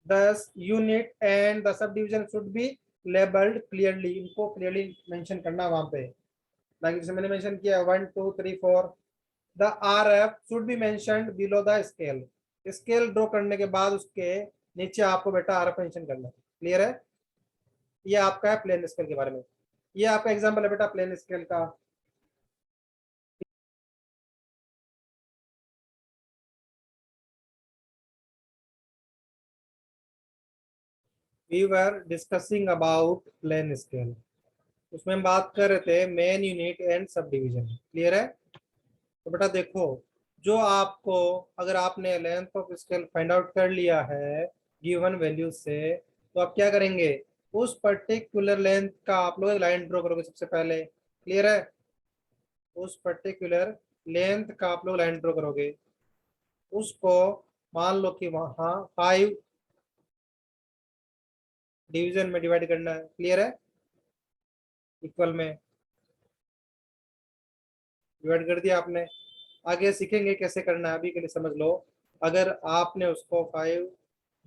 A: दस unit and the sub division should be labelled clearly, इनको क्लियरली मेंशन करना वहां पे, लाइक जैसे मैंने मेंशन किया 1 2 3 4। The R F should be mentioned below the scale, scale draw करने के बाद उसके नीचे आपको बेटा आर एफ मेंशन करना है। क्लियर है? ये आपका है प्लेन स्केल के बारे में। ये आपका एग्जांपल है बेटा प्लेन स्केल का। We were discussing about plain scale, उसमें हम बात कर रहे थे main unit and sub division. Clear है? तो बेटा देखो, जो आपको, अगर आपने length of scale find out कर लिया है गिवन वैल्यू से, तो आप क्या करेंगे, उस पर्टिकुलर लेंथ का आप लोग लाइन ड्रॉ करोगे सबसे पहले। क्लियर है? उस पर्टिकुलर लेंथ का आप लोग लाइन ड्रॉ करोगे, उसको मान लो कि वहां 5 डिवीजन में डिवाइड करना है। क्लियर है? इक्वल में डिवाइड कर दिया आपने। आगे सीखेंगे कैसे करना है, अभी के लिए समझ लो। अगर आपने उसको 5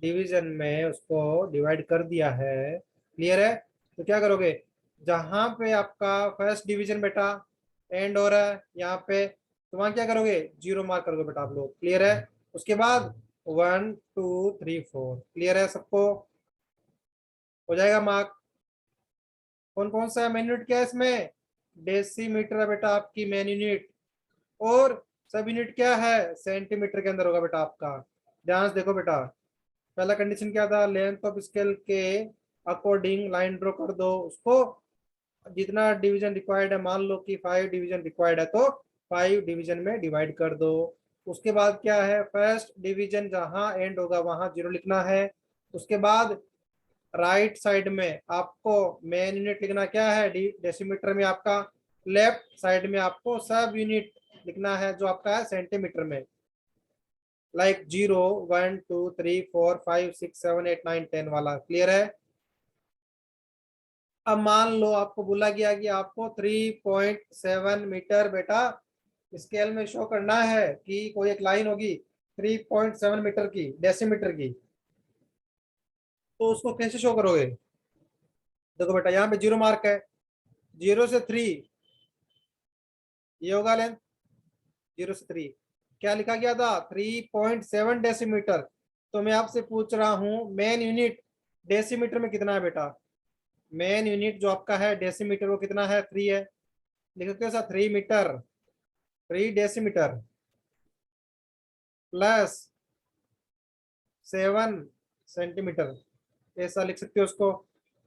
A: डिवीजन में उसको डिवाइड कर दिया है, क्लियर है, तो क्या करोगे, जहां पे आपका फर्स्ट डिवीजन बेटा एंड हो रहा है यहाँ पे, तो वहां क्या करोगे, जीरो मार्क करोगे बेटा आप लोग। क्लियर है? उसके बाद 1 2 3 4। क्लियर है सबको? हो जाएगा मार्क। कौन कौन सा मेन यूनिट क्या है इसमें, डेसीमीटर है बेटा आपकी मेन यूनिट, और सब यूनिट क्या है, सेंटीमीटर के अंदर होगा बेटा आपका। ध्यान से देखो बेटा, पहला कंडीशन क्या था, लेंथ ऑफ स्केल के अकॉर्डिंग लाइन ड्रॉ कर दो, उसको जितना डिवीजन रिक्वायर्ड है, मान लो कि 5 डिवीजन रिक्वायर्ड है, तो 5 डिवीजन में डिवाइड कर दो। उसके बाद क्या है, फर्स्ट डिवीजन जहां एंड होगा वहां जीरो लिखना है। उसके बाद राइट साइड में आपको मेन यूनिट लिखना क्या है, डेसीमीटर में आपका, लेफ्ट साइड में आपको सब यूनिट लिखना है जो आपका है सेंटीमीटर में, लाइक 0 1 2 3 4 5 6 7 8 9 10 वाला। क्लियर है? अब मान लो आपको बोला गया कि आपको 3.7 मीटर बेटा स्केल में शो करना है, कि कोई एक लाइन होगी 3.7 मीटर की, डेसीमीटर की, तो उसको कैसे शो करोगे? देखो बेटा यहाँ पे जीरो मार्क है, 0 से 3 ये होगा लेंथ, 0 से 3 क्या लिखा गया था, 3.7 डेसीमीटर। तो मैं आपसे पूछ रहा हूँ मेन यूनिट डेसीमीटर में कितना है बेटा, मेन यूनिट जो आपका है डेसीमीटर वो कितना है, 3 है। लिखो कैसा, 3 मीटर, 3 डेसीमीटर प्लस 7 सेंटीमीटर, ऐसा लिख सकते हो उसको।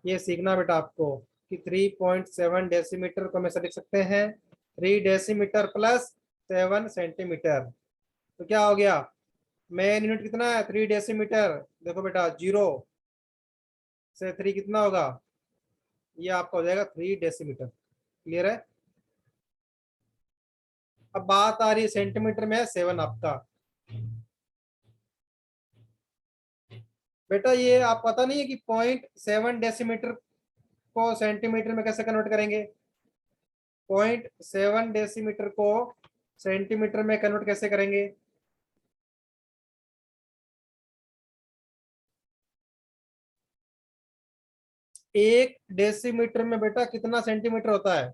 A: ये सीखना बेटा आपको कि 3.7 डेसीमीटर को हम ऐसा लिख सकते हैं, 3 डेसीमीटर प्लस 7 सेंटीमीटर। तो क्या हो गया, मेन यूनिट कितना है, 3 डेसीमीटर। देखो बेटा 0 से 3 कितना होगा, ये आपका हो जाएगा 3 डेसीमीटर। क्लियर है? अब बात आ रही है सेंटीमीटर में है 7 आपका। बेटा ये आप पता नहीं है कि 0.7 डेसीमीटर को सेंटीमीटर में कैसे कन्वर्ट करेंगे, 0.7 डेसीमीटर को सेंटीमीटर में कन्वर्ट कैसे करेंगे? 1 डेसीमीटर में बेटा कितना सेंटीमीटर होता है,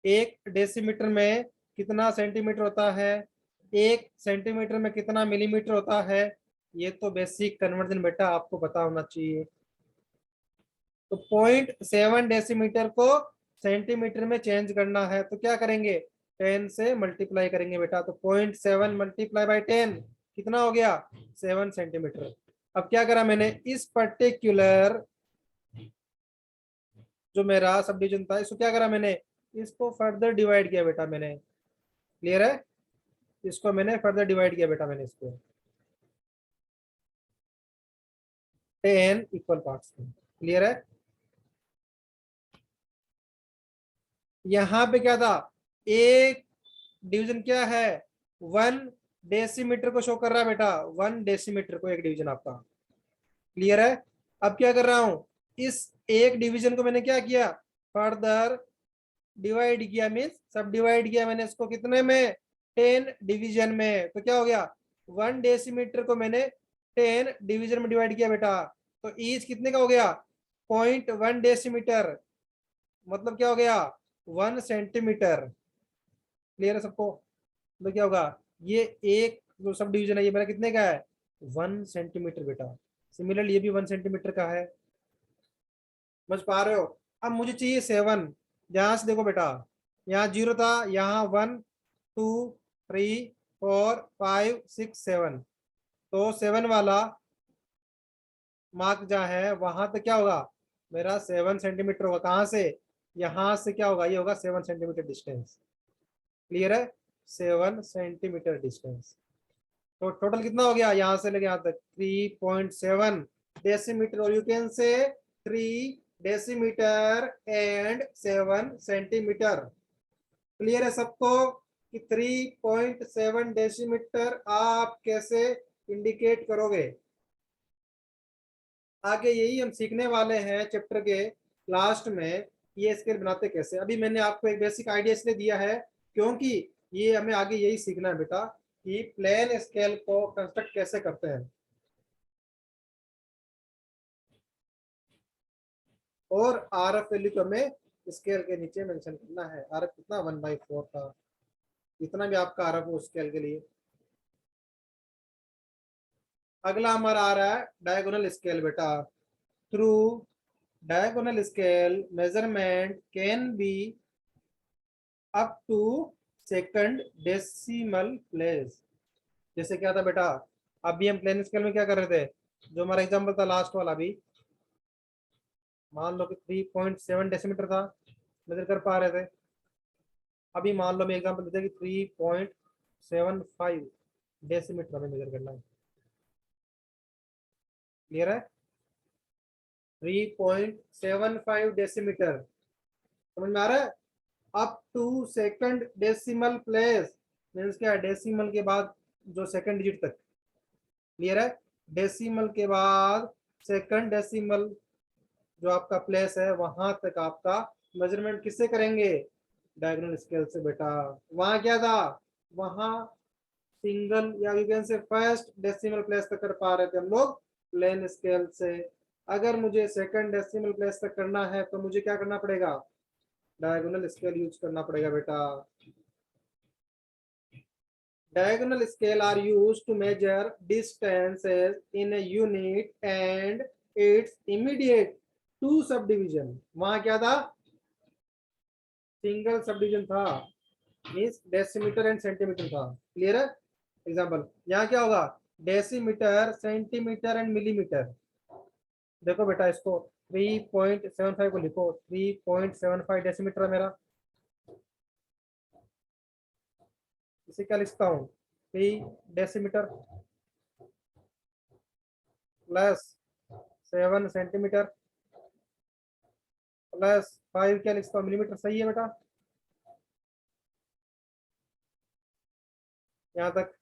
A: 1 डेसीमीटर में कितना सेंटीमीटर होता है, 1 सेंटीमीटर में कितना मिलीमीटर होता है? ये तो बेसिक कन्वर्जन बेटा आपको पता होना चाहिए। तो 0.7 डेसीमीटर को सेंटीमीटर में चेंज करना है, तो क्या करेंगे, 10 से मल्टीप्लाई करेंगे बेटा। तो 0.7 × 10 कितना हो गया, 7 सेंटीमीटर। अब क्या करा मैंने, इस पर्टिकुलर जो मेरा सब डिवीजन था, इसको क्या करा मैंने, इसको फर्दर डिवाइड किया बेटा मैंने। क्लियर है? इसको मैंने फर्दर डिवाइड किया बेटा मैंने इसको 10 इक्वल पार्ट्स में। क्लियर है? यहाँ पे क्या था, एक डिवीजन क्या है, 1 डेसीमीटर को शो कर रहा है बेटा, 1 डेसीमीटर को एक डिवीजन आपका। क्लियर है? अब क्या कर रहा हूं, इस एक डिवीजन को मैंने क्या किया, फर्दर डिवाइड किया, मीन्स सब डिवाइड किया मैंने इसको कितने में, 10 डिवीजन में। तो क्या हो गया, 1 डेसीमीटर को मैंने 10 डिवीजन में डिवाइड किया बेटा, तो ईच कितने का हो गया, 0.1 डेसीमीटर, मतलब क्या हो गया, 1 सेंटीमीटर। क्लियर है सबको? तो क्या होगा, ये एक जो सब डिवीजन है ये मेरा कितने का है, 1 सेंटीमीटर बेटा। सिमिलरली ये भी 1 सेंटीमीटर का है। समझ पा रहे हो? अब मुझे चाहिए 7। यहां से देखो बेटा, यहाँ 0 था, यहाँ 1 2 3 4 5 6 7, तो 7 वाला मार्क जहाँ है वहां तक क्या होगा, मेरा 7 सेंटीमीटर होगा। कहाँ से, यहाँ से क्या होगा, ये होगा 7 सेंटीमीटर डिस्टेंस। क्लियर है? 7 सेंटीमीटर डिस्टेंस। तो टोटल कितना हो गया, यहाँ से लेके यहाँ तक 3.7 डेसीमीटर, और यू कैन से 3 डेसीमीटर एंड 7 सेंटीमीटर। क्लियर है सबको कि 3.7 डेसीमीटर आप कैसे इंडिकेट करोगे? आगे यही हम सीखने वाले हैं चैप्टर के लास्ट में, ये स्केल बनाते कैसे। अभी मैंने आपको एक बेसिक आइडिया इसलिए दिया है क्योंकि ये हमें आगे यही सीखना है बेटा कि प्लेन स्केल को कंस्ट्रक्ट कैसे करते हैं। और आरएफ वैल्यू को हमें स्केल के नीचे मेंशन करना है। आरएफ कितना, 1/4 था, इतना भी आपका आरएफ हो स्केल के लिए। अगला हमारा आ रहा है डायगोनल स्केल बेटा। Through diagonal scale measurement can be up to second decimal place. जैसे क्या था बेटा, अभी हम प्लेन स्केल में क्या कर रहे थे, जो हमारा एग्जांपल था लास्ट वाला, भी मान लो कि 3.7 डेसीमीटर था, मेजर कर पा रहे थे। अभी मान लो मैं एग्जांपल देता कि 3.75 डेसीमीटर हमें मेजर करना है। क्लियर है? 3.75 डेसीमीटर, समझ में आ रहा है? Up to second decimal place means क्या, डेसिमल के बाद जो सेकंड डिजिट तक। क्लियर है? डेसिमल के बाद सेकंड डेसिमल जो आपका प्लेस है वहां तक आपका मेजरमेंट किससे करेंगे, डायगोनल स्केल से बेटा। वहां क्या था, वहां सिंगल या यू कैन से फर्स्ट डेसिमल प्लेस तक कर पा रहे थे हम लोग प्लेन स्केल से। अगर मुझे सेकंड डेसिमल प्लेस तक करना है तो मुझे क्या करना पड़ेगा, डायगोनल स्केल यूज करना पड़ेगा बेटा। Diagonal scale are used to measure distances in a unit and its immediate two subdivision। वहां क्या था, सिंगल सबडिविजन था, मीन्स डेसीमीटर एंड सेंटीमीटर था। क्लियर है? एग्जांपल यहाँ क्या होगा, डेसीमीटर सेंटीमीटर एंड मिलीमीटर। देखो बेटा इसको 3.75 को लिखो, 3.75 डेसीमीटर है मेरा, इसे क्या लिखता हूँ, 3 डेसीमीटर प्लस 7 सेंटीमीटर प्लस 5 क्या लिखता हूँ, मिलीमीटर। सही है बेटा? यहाँ तक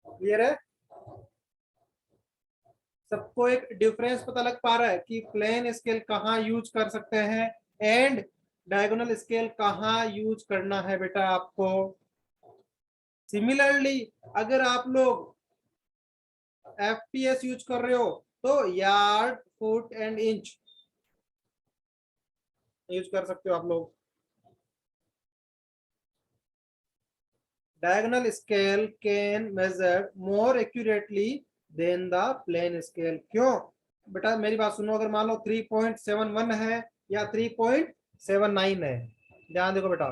A: क्लियर है? सबको एक डिफरेंस पता लग पा रहा है कि प्लेन स्केल कहाँ यूज कर सकते हैं एंड डायगोनल स्केल कहाँ यूज करना है बेटा आपको। सिमिलरली अगर आप लोग एफपीएस यूज कर रहे हो तो yard foot and inch use कर सकते हो आप लोग। Diagonal scale can measure more accurately than the plain scale. क्यों बेटा, मेरी बात सुनो, अगर मान लो 3.71 है या 3.79 है, ध्यान देखो बेटा,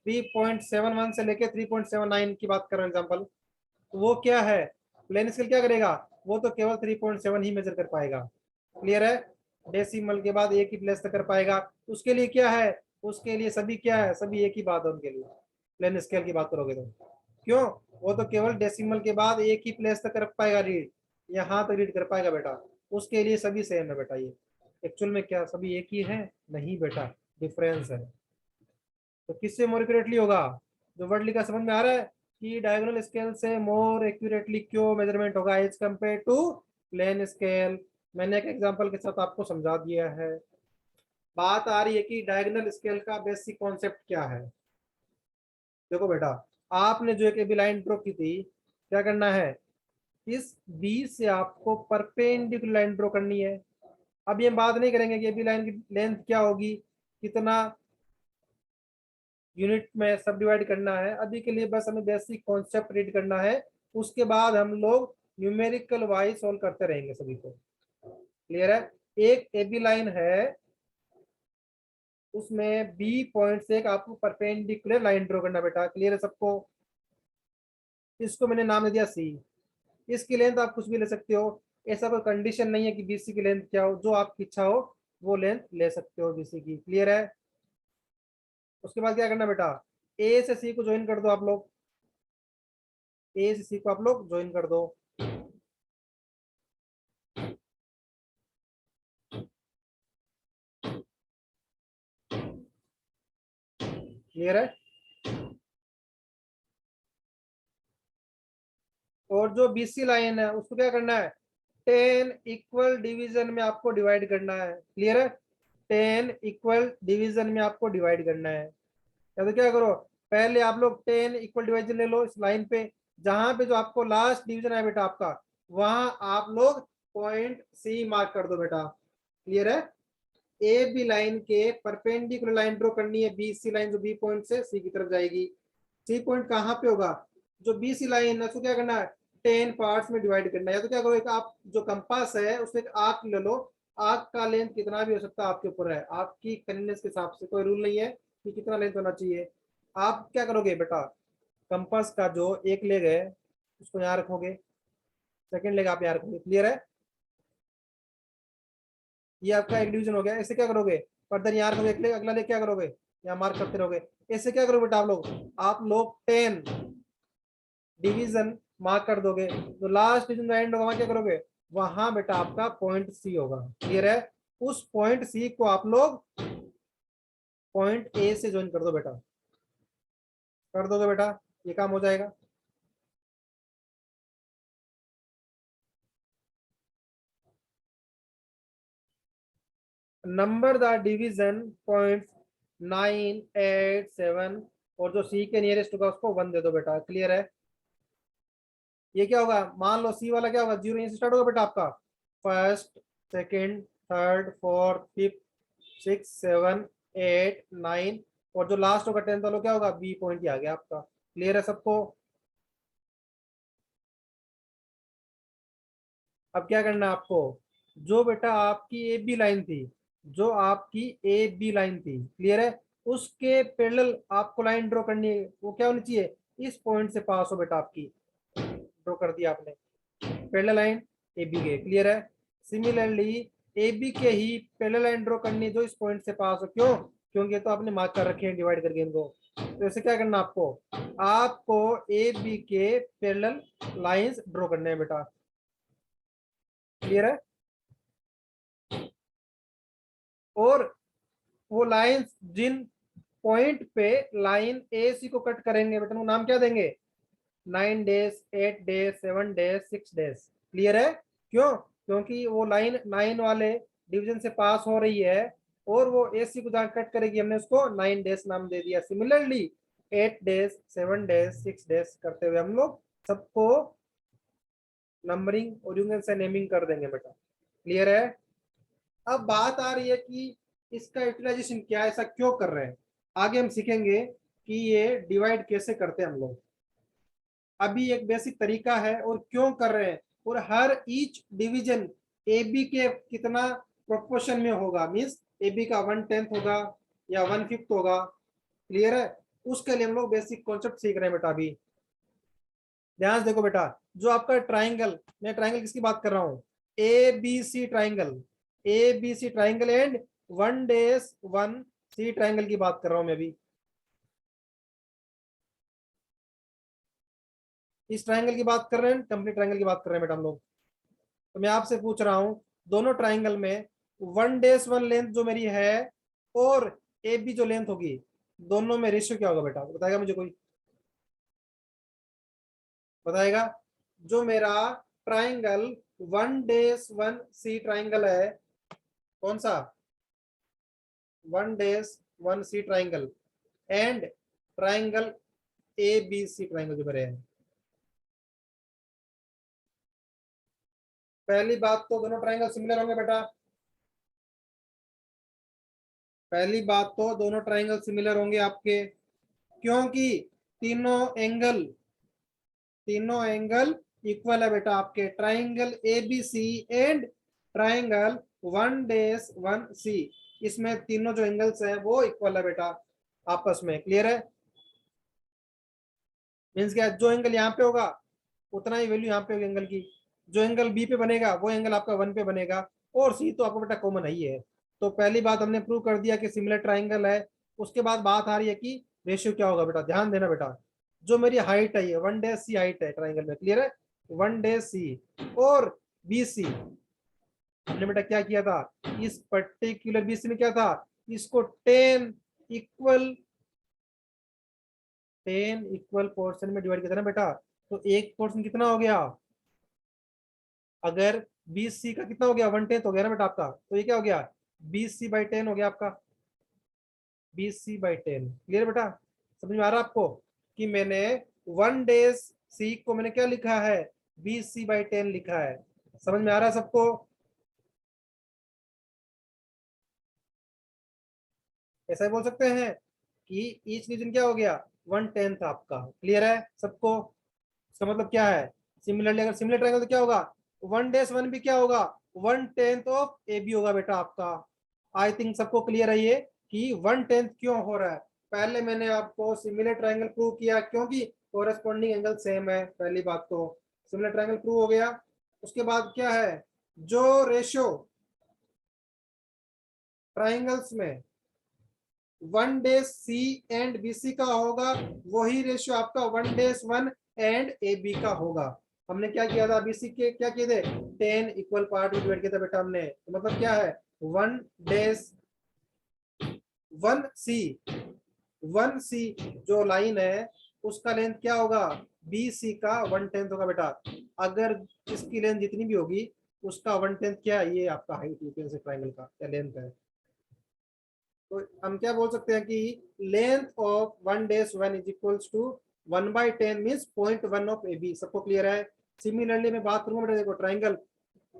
A: 3.71 से लेके 3.79 की बात कर रहा हूं एग्जांपल, तो वो क्या है, प्लेन स्केल क्या करेगा, वो तो केवल 3.7 ही मेजर कर पाएगा। क्लियर है? डेसिमल के बाद एक ही प्लेस तक कर पाएगा। उसके लिए क्या है, उसके लिए सभी क्या है, सभी एक ही बात है उनके लिए। प्लेन स्केल की बात करोगे तो क्यों, वो तो केवल डेसिमल के बाद एक ही प्लेस तक कर पाएगा रीड, यहाँ तक रीड कर पाएगा बेटा। उसके लिए सभी सेम है बेटा। ये एक्चुअल में क्या सभी एक ही है, नहीं बेटा, डिफरेंस है। तो किससे मोर एक्यूरेटली होगा, जो वर्ड लिखा समझ में आ रहा है कि डायगोनल स्केल से मोर एक्यूरेटली क्यों मेजरमेंट होगा as compare to plain scale. मैंने एक एग्जांपल के साथ आपको समझा दिया है। बात आ रही है कि डायगोनल स्केल का बेसिक कॉन्सेप्ट क्या है। देखो बेटा, आपने जो एक एबी लाइन ड्रॉ की थी, क्या करना है, इस बी से आपको परपेंडिकुलर लाइन ड्रॉ करनी है। अब ये बात नहीं करेंगे कि एबी लाइन की लेंथ क्या होगी, कितना यूनिट में सब डिवाइड करना है। अभी के लिए बस हमें बेसिक कॉन्सेप्ट रीड करना है, उसके बाद हम लोग न्यूमेरिकल वाइज सॉल्व करते रहेंगे सभी को। क्लियर है। एक एबी लाइन है, उसमें बी पॉइंट से एक आपको परपेंडिकुलर लाइन ड्रॉ करना बेटा। क्लियर है सबको। इसको मैंने नाम दे दिया सी। इसकी लेंथ आप कुछ भी ले सकते हो, ऐसा कोई कंडीशन नहीं है कि बीसी की लेंथ क्या हो, जो आपकी इच्छा हो वो लेंथ ले सकते हो बीसी की। क्लियर है। उसके बाद क्या करना बेटा, ए से सी को ज्वाइन कर दो आप लोग। ए से सी को आप लोग ज्वाइन कर दो। क्लियर है। और जो बीसी लाइन है उसको क्या करना है, 10 इक्वल डिवीजन में आपको डिवाइड करना है। क्लियर है। 10 इक्वल डिवीजन में आपको डिवाइड करना है। या तो क्या करो, पहले आप लोग 10 इक्वल डिवीजन ले लो इस लाइन पे, जहां पे जो आपको लास्ट डिवीजन है बेटा आपका, वहां आप लोग पॉइंट सी मार्क कर दो बेटा। क्लियर है। ए बी लाइन के परपेंडिकुलर लाइन ड्रॉ करनी है, बी सी लाइन जो बी पॉइंट से सी की तरफ जाएगी। सी पॉइंट कहाँ पे होगा, जो बी सी लाइन है उसको क्या करना है, 10 पार्ट्स में डिवाइड करना है। या तो क्या करो, एक आप जो कंपास है उससे एक आर्क ले लो। आर्क का लेंथ कितना भी हो सकता है आपके ऊपर है, आपकी कन्वीनियंस के हिसाब से, कोई रूल नहीं है कि कितना लेंथ होना चाहिए। आप क्या करोगे बेटा, कंपास का जो एक लेग है उसको यहाँ रखोगे, सेकंड लेग आप यहाँ रखोगे। क्लियर है। ये आपका एक डिवीजन हो गया। ऐसे क्या करोगे, फर्दर यहाँ रखोगे एक लेग, अगला लेग क्या करोगे, यहाँ मार्क करते रहोगे। ऐसे क्या करोगे बेटा, आप लोग 10 डिवीजन मार्क कर दोगे, तो लास्ट डिवीजन जो एंड होगा वहां क्या करोगे, वहां बेटा आपका पॉइंट सी होगा। क्लियर है। उस पॉइंट सी को आप लोग पॉइंट ए से ज्वाइन कर दो बेटा। कर दोगे बेटा, ये काम हो जाएगा। नंबर द डिवीजन पॉइंट 9, 8, 7, और जो सी के नियरेस्ट होगा उसको 1 दे दो बेटा। क्लियर है। ये क्या होगा, मान लो सी वाला क्या होगा, 0 यहीं से स्टार्ट होगा बेटा आपका, first, second, third, fourth, fifth, 6, 7, 8, 9, और जो लास्ट होगा 10th वाला क्या होगा, बी पॉइंट ही आ गया आपका। क्लियर है सबको। अब क्या करना है आपको, जो बेटा आपकी ए बी लाइन थी, जो आपकी ए बी लाइन थी, क्लियर है, उसके पैरेलल आपको लाइन ड्रॉ करनी है। वो क्या होनी चाहिए, इस पॉइंट से पास हो बेटा आपकी। ड्रॉ कर दिया आपने पैरेलल लाइन ए बी के। क्लियर है। सिमिलरली ए बी के ही पैरेलल लाइन ड्रॉ करनी है जो इस पॉइंट से पास हो। क्यों, क्योंकि तो आपने मार्क कर रखे हैं डिवाइड करके इनको। तो ऐसे क्या करना आपको, आपको ए बी के पैरेलल लाइंस ड्रॉ करने हैं बेटा। क्लियर है। और वो लाइंस जिन पॉइंट पे लाइन ए सी को कट करेंगे बेटा, वो नाम क्या देंगे, 9 days, 8 days, 7 days, 6 days। Clear है। क्यों, क्योंकि वो लाइन 9 वाले डिवीजन से पास हो रही है, और वो ए सी को जहाँ कट करेगी हमने उसको 9 days नाम दे दिया। सिमिलरली 8 days, 7 days, 6 days करते हुए हम लोग सबको नंबरिंग और यूनियन से नेमिंग कर देंगे बेटा। क्लियर है। अब बात आ रही है कि इसका यूटिलाइजेशन क्या है, ऐसा क्यों कर रहे हैं। आगे हम सीखेंगे कि ये डिवाइड कैसे करते हैं हम लोग। अभी एक बेसिक तरीका है और क्यों कर रहे हैं, और हर ईच डिवीजन ए बी के कितना प्रोपोर्शन में होगा, मीन्स ए बी का 1/10 होगा या 1/5 होगा। क्लियर है। उसके लिए हम लोग बेसिक कॉन्सेप्ट सीख रहे हैं बेटा। अभी ध्यान से देखो बेटा, जो आपका ट्राइंगल, मैं ट्राइंगल किसकी बात कर रहा हूँ, A B C triangle, A B C triangle and 1 days 1 C triangle की बात कर रहा हूं मैं अभी। इस ट्राइंगल की बात कर रहे हैं, कंप्लीट ट्राइंगल की बात कर रहे हैं बेटा हम लोग। तो मैं आपसे पूछ रहा हूं, दोनों ट्राइंगल में 1 days 1 लेंथ जो मेरी है, और ए बी जो लेंथ होगी, दोनों में रेशियो क्या होगा बेटा, बताएगा मुझे कोई। बताएगा। जो मेरा ट्राइंगल 1-1 सी ट्राइंगल है, कौन सा 1-1 C triangle, and triangle ABC triangle जो मेरे हैं। पहली बात तो दोनों ट्राइंगल सिमिलर होंगे बेटा, पहली बात तो दोनों ट्राइंगल सिमिलर होंगे आपके, क्योंकि तीनों एंगल इक्वल है बेटा आपके, ट्राइंगल ABC एंड ट्राइंगल 1-1 सी, इसमें तीनों जो एंगल्स हैं वो इक्वल है बेटा आपस में। क्लियर है? मीन्स क्या, जो एंगल यहाँ पे होगा उतना ही वैल्यू यहाँ पे होगी एंगल की, जो एंगल बी पे बनेगा वो एंगल आपका 1 पे बनेगा, और सी तो आपको बेटा कॉमन ही है। तो पहली बात हमने प्रूव कर दिया कि सिमिलर ट्राइंगल है। उसके बाद बात आ रही है कि रेशियो क्या होगा बेटा, ध्यान देना बेटा। जो मेरी हाइट है, ये 1-C हाइट है ट्राइंगल में, क्लियर है, 1-C, और BC हमने बेटा क्या किया था, इस पर्टिकुलर BC में क्या था, इसको 10 इक्वल पोर्शन में डिवाइड किया था ना बेटा। तो एक पोर्शन कितना हो गया, अगर 20C का कितना हो गया, 1/10 हो गया ना बेटा आपका, तो ये क्या हो गया, 20C/10 हो गया आपका, 20C/10। क्लियर बेटा? समझ में आ रहा है आपको कि मैंने 1-C को मैंने क्या लिखा है, 20C/10 लिखा है। समझ में आ रहा है सबको? ऐसा ही बोल सकते हैं कि ईच रीजन क्या हो गया, 1/10 आपका। क्लियर है सबको? इसका मतलब क्या है, सिमिलरली अगर सिमिलर ट्रायंगल तो क्या होगा, 1-1 भी क्या होगा, 1/10 ऑफ AB होगा बेटा आपका। आई थिंक सबको क्लियर है ये कि 1/10 क्यों हो रहा है। पहले मैंने आपको सिमिलर ट्रायंगल प्रूव किया क्योंकि कोरेस्पॉन्डिंग एंगल सेम है, पहली बात तो सिमिलर ट्रायंगल प्रूव हो गया। उसके बाद क्या है, जो रेशियो ट्रायंगल्स में 1-C एंड BC का होगा, वही रेशियो आपका 1-1 एंड AB का होगा। हमने क्या किया था, BC के क्या किए थे, 10 इक्वल पार्ट में डिवाइड किया था बेटा हमने। तो मतलब क्या है, 1-1C जो लाइन है उसका लेंथ क्या होगा, BC का 1/10 होगा बेटा। अगर इसकी लेंथ जितनी भी होगी उसका 1/10 क्या है, ये आपका हाइट यूपीएन से ट्रायंगल का क्या लेंथ है। तो हम क्या बोल सकते हैं कि length of 1-1 is equals to 1/10 means 0.1 of AB। सबको क्लियर है? सिमिलरली मैं बात करूंगा बेटा, देखो ट्राइंगल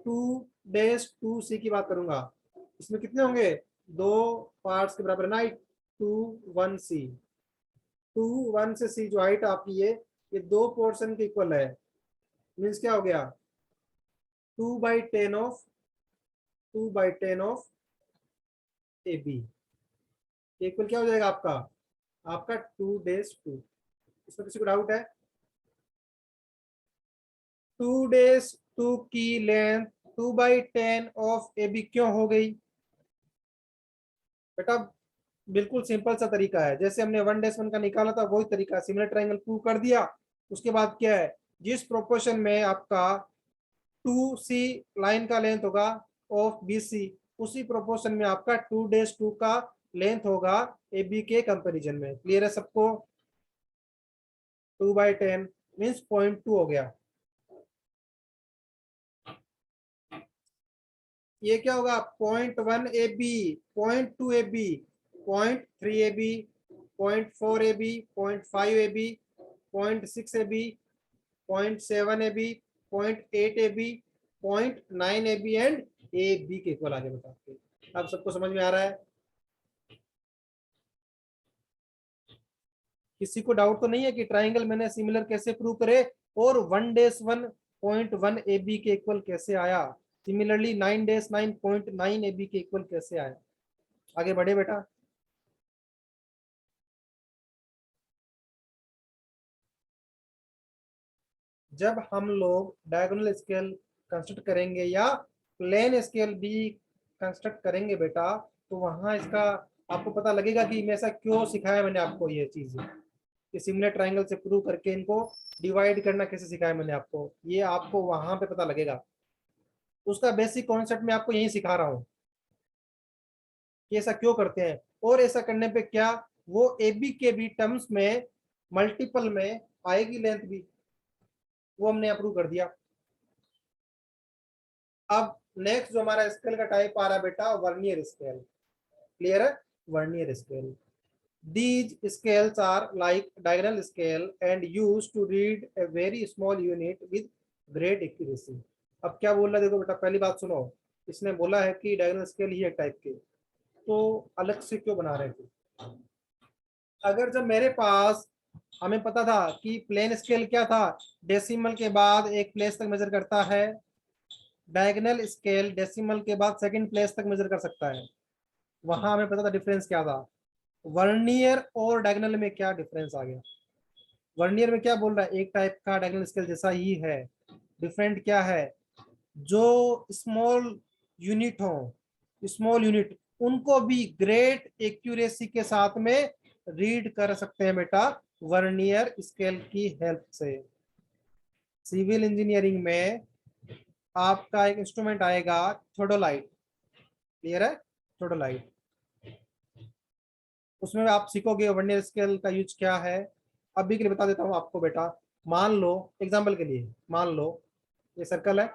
A: 2-2C की बात करूंगा, इसमें कितने होंगे, दो पार्ट्स के बराबर ना, 2-1C, 2-1 से C जो हाइट आपकी ये दो पोर्शन के इक्वल है। मीन्स क्या हो गया, 2/10 ऑफ AB इक्वल क्या हो जाएगा आपका, आपका 2-2। इसमें किसी को डाउट है? 2-2 की लेंथ 2/10 ऑफ AB क्यों हो गई बेटा, बिल्कुल सिंपल सा तरीका है, जैसे हमने 1-1 का निकाला था वही तरीका, सिमिलर ट्रायंगल प्रूव कर दिया। उसके बाद क्या है, जिस प्रोपोर्शन में आपका 2C लाइन का लेंथ होगा ऑफ BC, उसी प्रोपोर्शन में आपका 2-2 का लेंथ होगा AB के कंपैरिजन में। क्लियर है सबको? 2/10 मीन्स 0.2 हो गया। ये क्या होगा, 0.1 AB, 0.2 AB, 0.3 AB, 0.4 AB, 0.5 AB, 0.6 AB, 0.7 AB, 0.8 AB, 0.9 AB and AB के इक्वल आगे बताते हैं। अब सबको समझ में आ रहा है? किसी को डाउट तो नहीं है कि ट्राइंगल मैंने सिमिलर कैसे प्रूव करे, और 1-1 AB के इक्वल कैसे आया, सिमिलरली 9-9 AB के इक्वल कैसे आया। आगे बढ़े बेटा। जब हम लोग डायगोनल स्केल कंस्ट्रक्ट करेंगे या प्लेन स्केल भी कंस्ट्रक्ट करेंगे बेटा, तो वहां इसका आपको पता लगेगा कि मैं ऐसा क्यों सिखाया मैंने आपको ये चीज, कि सिमिलर ट्रायंगल से प्रूव करके इनको डिवाइड करना कैसे सिखाया मैंने आपको, ये आपको वहां पे पता लगेगा। उसका बेसिक कॉन्सेप्ट मैं आपको यही सिखा रहा हूँ कि ऐसा क्यों करते हैं, और ऐसा करने पे क्या वो AB के भी टर्म्स में मल्टीपल में आएगी लेंथ भी। वो हमने अप्रूव कर दिया। अब नेक्स्ट जो हमारा स्केल का टाइप आ रहा है बेटा, वर्नियर स्केल। क्लियर है? Vernier scale, these scales are like diagonal scale and used to read a very small unit with great accuracy। अब क्या बोल रहा है देखो बेटा, पहली बात सुनो, इसने बोला है कि डायगोनल स्केल ही है टाइप के, तो अलग से क्यों बना रहे थे? अगर जब मेरे पास, हमें पता था कि प्लेन स्केल क्या था, डेसिमल के बाद एक प्लेस तक मेजर करता है, डायगोनल स्केल डेसिमल के बाद सेकंड प्लेस तक मेजर कर सकता है। वहां हमें पता था डिफरेंस क्या था। वर्नियर और डायगोनल में क्या डिफरेंस आ गया? वर्नियर में क्या बोल रहा है, एक टाइप का डायगोनल स्केल जैसा ही है, डिफरेंट क्या है, जो स्मॉल यूनिट हो, स्मॉल यूनिट उनको भी ग्रेट एक्यूरेसी के साथ में रीड कर सकते हैं बेटा, वर्नियर स्केल की हेल्प से। सिविल इंजीनियरिंग में आपका एक इंस्ट्रूमेंट आएगा थोडोलाइट। क्लियर है? थोडोलाइट, उसमें आप सीखोगे वर्नियर स्केल का यूज क्या है। अभी के लिए बता देता हूं आपको बेटा, मान लो एग्जांपल के लिए, मान लो ये सर्कल है।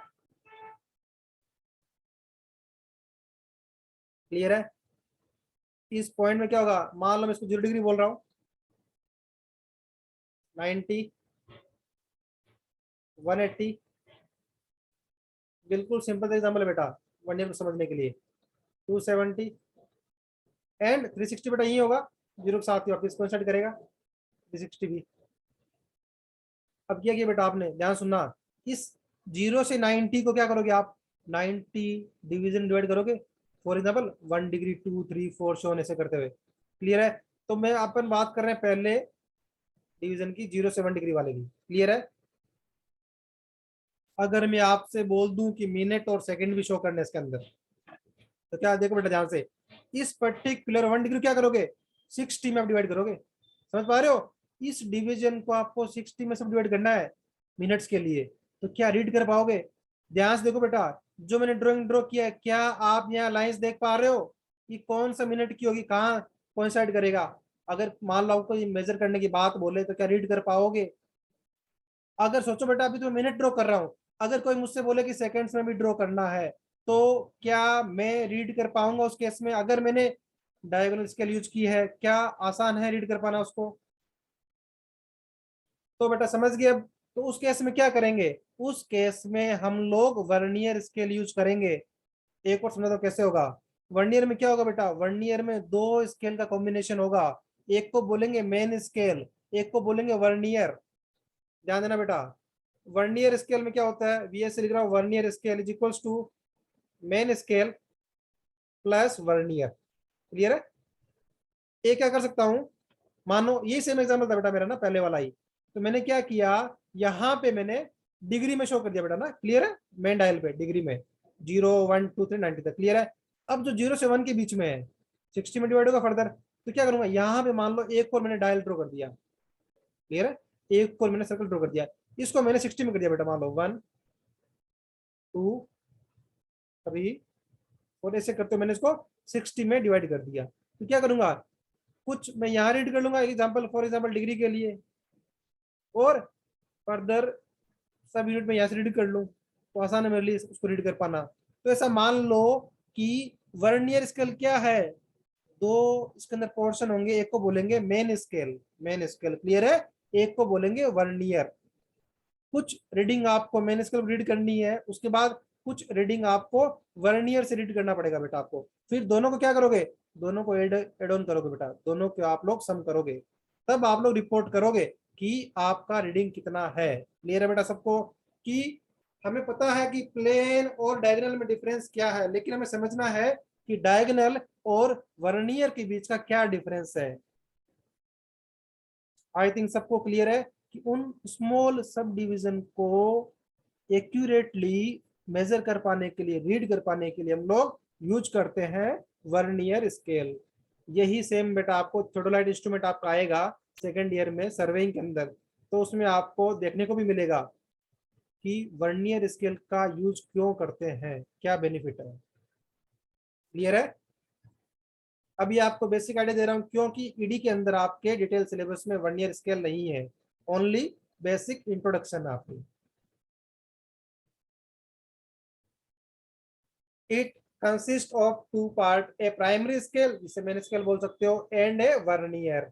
A: क्लियर है? इस पॉइंट में क्या होगा, मान लो मैं इसको 0 डिग्री बोल रहा हूँ, 90, 180, बिल्कुल सिंपल एग्जांपल है बेटा वर्नियर को समझने के लिए, 270 एंड 360 बेटा यही होगा, 0 के साथ ही वापस कोइंसाइड करेगा 360 भी। अब क्या किया बेटा आपने, ध्यान सुनना, इस 0 से 90 को क्या करोगे आप, 90 डिवीजन डिवाइड करोगे, फॉर एग्जाम्पल 1 डिग्री 2 3 4 शोन ऐसे करते हुए। क्लियर है? तो मैं अपन बात कर रहे हैं पहले डिवीजन की, 0 से 1 डिग्री वाले की। क्लियर है? अगर मैं आपसे बोल दूं कि मिनट और सेकंड भी शो करने इसके अंदर, तो क्या, देखो बेटा ध्यान से, इस पर्टिकुलर 1 डिग्री क्या करोगे, 60 में आप डिवाइड करोगे। समझ पा रहे हो? इस डिवीजन को आपको 60 में सब डिवाइड करना है मिनट्स के लिए, तो क्या रीड कर पाओगे? ध्यान से देखो बेटा, जो मैंने ड्रॉइंग ड्रॉ किया है, क्या आप यहाँ लाइंस देख पा रहे हो कि कौन सा मिनट की होगी, कहाँ कोइंसाइड करेगा? अगर मान लो आपको ये मेजर करने की बात बोले तो क्या रीड कर पाओगे? अगर सोचो बेटा, अभी तो मिनट ड्रॉ कर रहा हूं, अगर कोई मुझसे बोले कि सेकंड्स में भी ड्रॉ करना है, तो क्या मैं रीड कर पाऊंगा उस केस में? अगर मैंने डायगोनल स्केल यूज की है, क्या आसान है रीड कर पाना उसको? तो बेटा समझ गए अब? तो उस केस में क्या करेंगे, उस केस में हम लोग वर्नियर स्केल यूज करेंगे। एक और समझा तो कैसे होगा। वर्नियर में क्या होगा बेटा, वर्नियर में दो स्केल का कॉम्बिनेशन होगा, एक को बोलेंगे मेन स्केल, एक को बोलेंगे वर्नियर। ध्यान देना बेटा, वर्नियर स्केल में क्या होता है, वीएस से लिख रहा हूं, vernier scale is equals to main scale plus vernier. Clear है? ये क्या कर सकता हूं, मानो ये सेम एग्जाम्पल था बेटा मेरा ना पहले वाला ही, तो मैंने क्या किया, यहाँ पे मैंने डिग्री में शो कर दिया बेटा ना। क्लियर है? मेन डायल पे डिग्री में 0 1 2 3 90 तक। क्लियर है? अब जो 0 से 1 के बीच में है, 60 में डिवाइड होगा फर्दर, तो क्या करूंगा, यहाँ पे मान लो एक और मैंने डायल ड्रॉ कर दिया। क्लियर है? एक और मैंने सर्कल ड्रॉ कर दिया, इसको मैंने 60 में कर दिया बेटा, मान लो 1 2 3 और ऐसे करते हुए मैंने इसको 60 में डिवाइड कर दिया। तो क्या करूंगा, कुछ मैं यहाँ रीड कर लूंगा एग्जाम्पल, फॉर एग्जाम्पल डिग्री के लिए, और फर्दर सब यूनिट में यहाँ से रीड कर लूँ, तो आसान है मेरे लिए उसको रीड कर पाना। तो ऐसा मान लो कि वर्नियर स्केल क्या है, दो इसके अंदर पोर्शन होंगे, एक को बोलेंगे main scale, main scale. Clear है? एक को बोलेंगे वर्नियर। कुछ रीडिंग आपको मेन स्केल रीड करनी है, उसके बाद कुछ रीडिंग आपको वर्नियर से रीड करना पड़ेगा बेटा आपको। फिर दोनों को क्या करोगे, दोनों को एड ऑन करोगे बेटा, दोनों को आप लोग सम करोगे, तब आप लोग रिपोर्ट करोगे कि आपका रीडिंग कितना है। क्लियर है बेटा सबको? कि हमें पता है कि प्लेन और डायगोनल में डिफरेंस क्या है, लेकिन हमें समझना है कि डायगोनल और वर्नियर के बीच का क्या डिफरेंस है। आई थिंक सबको क्लियर है कि उन स्मॉल सब डिवीजन को एक्यूरेटली मेजर कर पाने के लिए, रीड कर पाने के लिए हम लोग यूज करते हैं वर्नियर स्केल। यही सेम बेटा आपको थोडोलाइट इंस्ट्रूमेंट आपका आएगा सेकेंड ईयर में सर्वेइंग के अंदर, तो उसमें आपको देखने को भी मिलेगा कि वर्नियर स्केल का यूज क्यों करते हैं, क्या बेनिफिट है। क्लियर है? अभी आपको बेसिक आइडिया दे रहा हूं, क्योंकि ईडी के अंदर आपके डिटेल सिलेबस में वर्नियर स्केल नहीं है, ओनली बेसिक इंट्रोडक्शन आपकी। It consist of two part, a primary scale जिसे मेन स्केल बोल सकते हो and a vernier.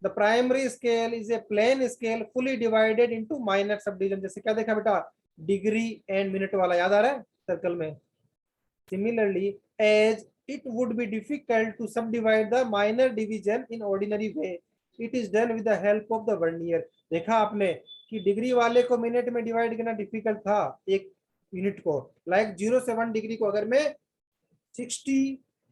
A: The primary scale is a plane scale fully divided into minor sub division. जैसे क्या देखा बेटा, डिग्री एंड मिनट वाला याद आ रहा है सर्कल में। Similarly as it would be difficult to subdivide the minor division in ordinary way, it is done with the help of the vernier। देखा आपने कि डिग्री वाले को मिनट में डिवाइड करना डिफिकल्ट था एक यूनिट को। लाइक 0 से 1 डिग्री को अगर मैं 60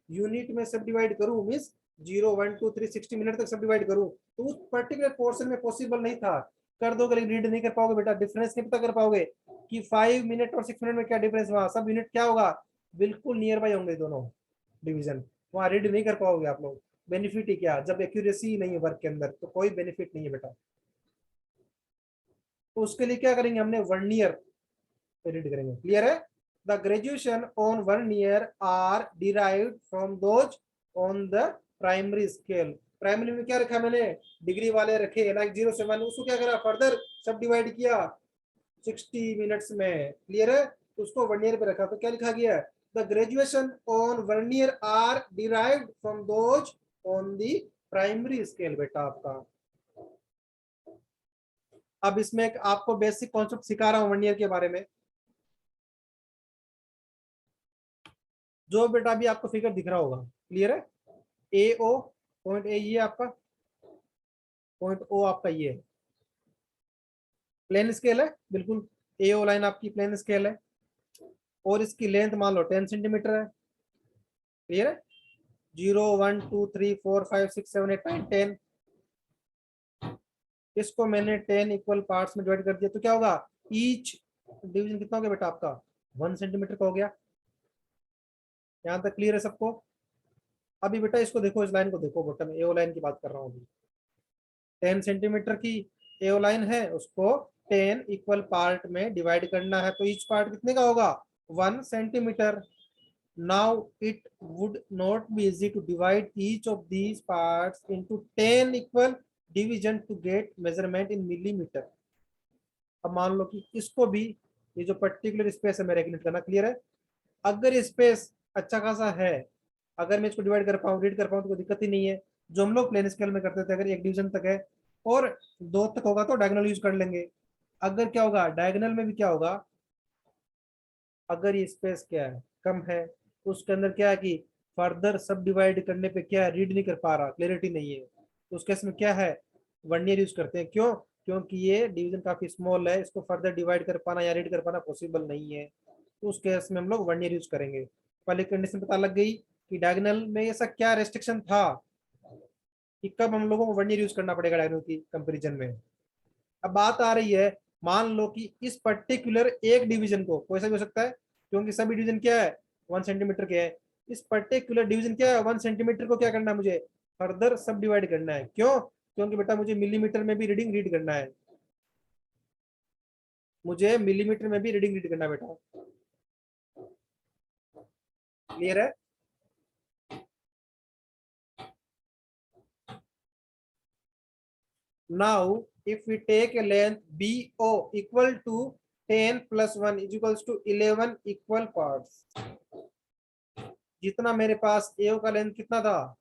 A: यूनिट में सब डिवाइड करूं, मीन्स 0 1 2 3 60 मिनट तक सब डिवाइड करूं, तो उस पर्टिकुलर पोर्शन में पॉसिबल नहीं था। कर दोगे लेकिन रीड नहीं कर पाओगे बेटा, डिफरेंस नहीं पता कर पाओगे कि 5 मिनट और 6 मिनट में क्या डिफरेंस हुआ। सब यूनिट क्या होगा, बिल्कुल नियर बाय होंगे दोनों डिवीजन, वहां रीड नहीं कर पाओगे आप लोग। बेनिफिट ही क्या, जब एक्यूरेसी ही नहीं है वर्क के अंदर तो कोई बेनिफिट नहीं है बेटा। तो उसके लिए क्या करेंगे, हमने वर्नियर रीड करेंगे। क्लियर है? The graduation on vernier are derived from those on the primary scale. Primary में क्या रखा मैंने, डिग्री वाले रखे, लाइक 0 से 1, उसको क्या करा, फर्दर सब डिवाइड किया 60 मिनट्स में। क्लियर है? तो उसको वर्नियर पे रखा, तो क्या लिखा गया, the graduation on vernier are derived from those on the primary scale बेटा आपका। अब इसमें आपको बेसिक कॉन्सेप्ट सिखा रहा हूं वर्नियर के बारे में। जो बेटा अभी आपको फिगर दिख रहा होगा, क्लियर है, ए ओ पॉइंट, ए ये आपका पॉइंट, ओ आपका ये प्लेन स्केल है बिल्कुल। ए ओ लाइन आपकी प्लेन स्केल है और इसकी लेंथ मान लो 10 सेंटीमीटर है। क्लियर है? 0 1 2 3 4 5 6 7 8 9 10, इसको मैंने 10 इक्वल पार्ट्स में डिवाइड कर दिया, तो क्या होगा, ईच डिवीजन कितना हो गया बेटा आपका, 1 सेंटीमीटर का हो गया। यहां तक क्लियर है सबको? अभी बेटा इसको देखो, इस लाइन को देखो, बॉटम एओ लाइन की बात कर रहा हूँ अभी। 10 सेंटीमीटर की एओ लाइन है, उसको 10 इक्वल पार्ट में डिवाइड करना है, तो ईच पार्ट कितने का होगा, 1 centimetre. Now it would not be easy to divide each of these parts into 10 equal division to get measurement in millimetre. अब मान लो कि इसको भी, ये जो पर्टिकुलर स्पेस है मेरा एक यूनिट करना। क्लियर है? अगर स्पेस अच्छा खासा है, अगर मैं इसको डिवाइड कर पाऊँ, रीड कर पाऊँ, तो कोई दिक्कत ही नहीं है। जो हम लोग प्लेन स्केल में करते थे, अगर एक डिवीजन तक है और 2 तक होगा तो डायगोनल यूज कर लेंगे। अगर क्या होगा, डायगोनल में भी क्या होगा, अगर ये स्पेस क्या है, कम है, तो उसके अंदर क्या है कि फर्दर सब डिवाइड करने पे क्या है, रीड नहीं कर पा रहा, क्लियरिटी नहीं है, तो उस केस में क्या है, वर्नियर यूज करते हैं। क्यों? क्योंकि ये डिवीजन काफी स्मॉल है, इसको फर्दर डिवाइड कर पाना या रीड कर पाना पॉसिबल नहीं है, तो उस केस में हम लोग वर्नियर यूज करेंगे। पहले कंडीशन पता लग गई कि डायगोनल में ऐसा क्या रेस्ट्रिक्शन था कि कब हम लोगों को वर्नियर यूज करना पड़ेगा डायगोनल की कंपेरिजन में। अब बात आ रही है, मान लो कि इस पर्टिकुलर एक डिवीजन को, कोई सा भी हो सकता है क्योंकि सभी डिवीजन क्या है, 1 सेंटीमीटर के है, इस पर्टिकुलर डिवीजन क्या है, 1 सेंटीमीटर को क्या करना है मुझे, फर्दर सब डिवाइड करना है। क्यों? क्योंकि बेटा मुझे मिलीमीटर में भी रीडिंग रीड करना है, मुझे मिलीमीटर में भी रीडिंग रीड करना है बेटा। क्लियर है? Now, if we take a length BO equal to 10 plus 1 is equals to 11 equal parts। जितना मेरे पास AO का लेंथ कितना था,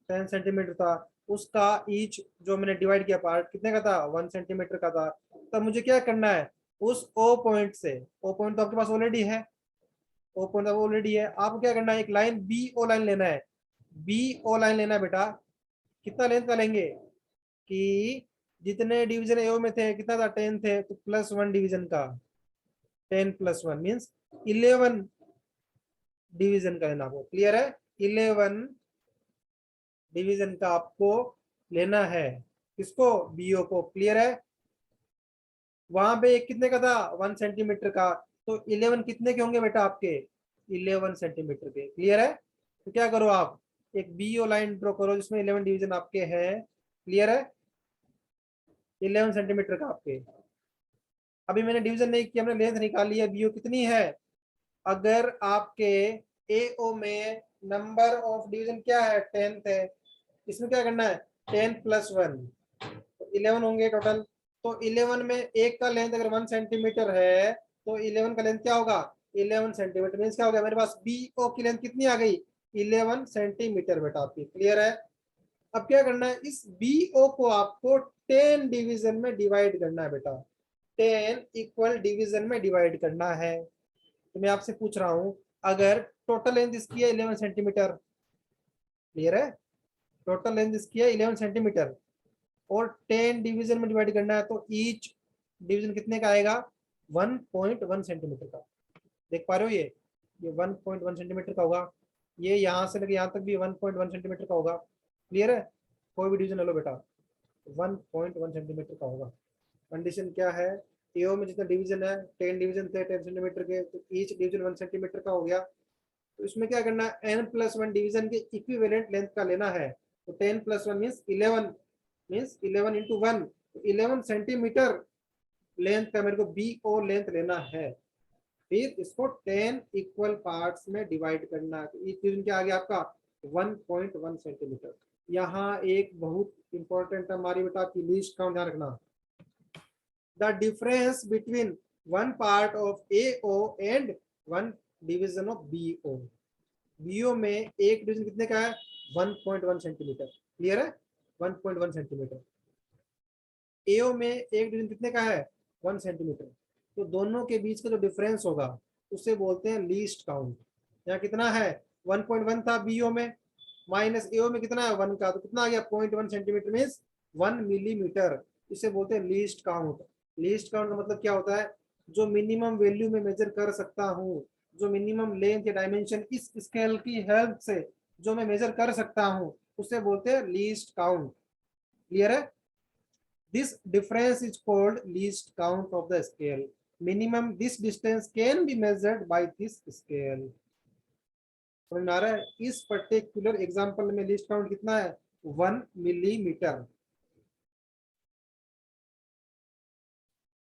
A: 10 सेंटीमीटर था, उसका ईच जो मैंने डिवाइड किया पार्ट कितने का था, 1 सेंटीमीटर का था। तब मुझे क्या करना है, उस O पॉइंट से, O पॉइंट तो आपके पास ऑलरेडी है, O पॉइंट ऑलरेडी है, आपको क्या करना है, एक लाइन BO लाइन लेना है। BO लाइन लेना है बेटा, कितना लेंथ का लेंगे कि जितने डिवीजन एओ में थे कितना था, 10 थे, तो +1 डिवीजन का, 10 + 1 मीन्स 11 डिवीजन का लेना आपको। क्लियर है? 11 डिवीजन का आपको लेना है, किसको, बीओ को। क्लियर है? वहां पे एक कितने का था, 1 सेंटीमीटर का, तो 11 कितने के होंगे बेटा आपके, 11 सेंटीमीटर के। क्लियर है? तो क्या करो आप, एक बीओ लाइन ड्रॉ करो जिसमें 11 डिवीजन आपके हैं। क्लियर है? 11 सेंटीमीटर का आपके। अभी मैंने डिवीजन नहीं किया, हमने लेंथ निकाल लिया, बीओ कितनी है। अगर आपके एओ में नंबर ऑफ डिवीजन क्या है, 10 है, इसमें क्या करना है, 10 + 1 तो 11 होंगे टोटल। तो 11 में एक का लेंथ अगर 1 सेंटीमीटर है, तो 11 का लेंथ क्या होगा, 11 सेंटीमीटर मीन्स क्या हो गया मेरे पास BO की लेंथ कितनी आ गई 11 सेंटीमीटर बेटा आपकी। क्लियर है। अब क्या करना है इस BO को आपको 10 डिवीजन में डिवाइड करना है बेटा, 10 इक्वल डिवीजन में डिवाइड करना है। तो मैं आपसे पूछ रहा हूं अगर टोटल लेंथ इसकी है 11 सेंटीमीटर, क्लियर है, टोटल लेंथ इसकी है 11 सेंटीमीटर और 10 डिवीजन में डिवाइड करना है तो ईच डिवीजन कितने का आएगा 1.1 सेंटीमीटर का। देख पा रहे हो ये 1.1 सेंटीमीटर का होगा, ये यहाँ से लेके यहाँ तक भी 1.1 सेंटीमीटर का होगा। क्लियर है, कोई भी डिवीजन ले लो बेटा 1.1 सेंटीमीटर का होगा। कंडीशन क्या है एओ में जितना डिवीजन है 10 डिवीजन थे 10 सेंटीमीटर के तो ईच डिवीजन 1 सेंटीमीटर का हो गया। तो इसमें क्या करना है n+1 डिवीजन के इक्विवेलेंट लेंथ का लेना है तो 10+1 मीन्स 11 इंटू 1 तो 11 सेंटीमीटर लेंथ का मेरे को BO लेंथ लेना है। फिर इसको 10 इक्वल पार्ट्स में डिवाइड करना है तो इस क्या आ गया आपका 1.1 सेंटीमीटर। यहाँ एक बहुत इंपॉर्टेंट हमारी बेटा आपकी लीस्ट काउंट ध्यान रखना, the difference between one part of AO and one division of BO। BO में एक डिवीजन कितने का है 1.1 सेंटीमीटर। क्लियर है, 1.1 सेंटीमीटर। AO में एक डिवीजन कितने का है 1 सेंटीमीटर। तो दोनों के बीच का जो डिफरेंस होगा उसे बोलते हैं लीस्ट काउंट। यहाँ कितना है 1.1 था BO में माइनस AO में कितना है 1 का तो कितना आ गया 0.1 सेंटीमीटर मीन्स 1 मिलीमीटर। इसे बोलते हैं लीस्ट काउंट। लीस्ट काउंट का मतलब क्या होता है जो मिनिमम वैल्यू में मेजर कर सकता हूँ, जो मिनिमम लेंथ या डायमेंशन इस स्केल की हेल्प से जो मैं मेजर कर सकता हूँ उसे बोलते हैं लीस्ट काउंट। क्लियर है, this difference is called least count of the scale. Minimum this distance can be measured by this scale. समझ में आ रहा है, इस पर्टिकुलर एग्जांपल में लीस्ट काउंट कितना है 1 millimetre.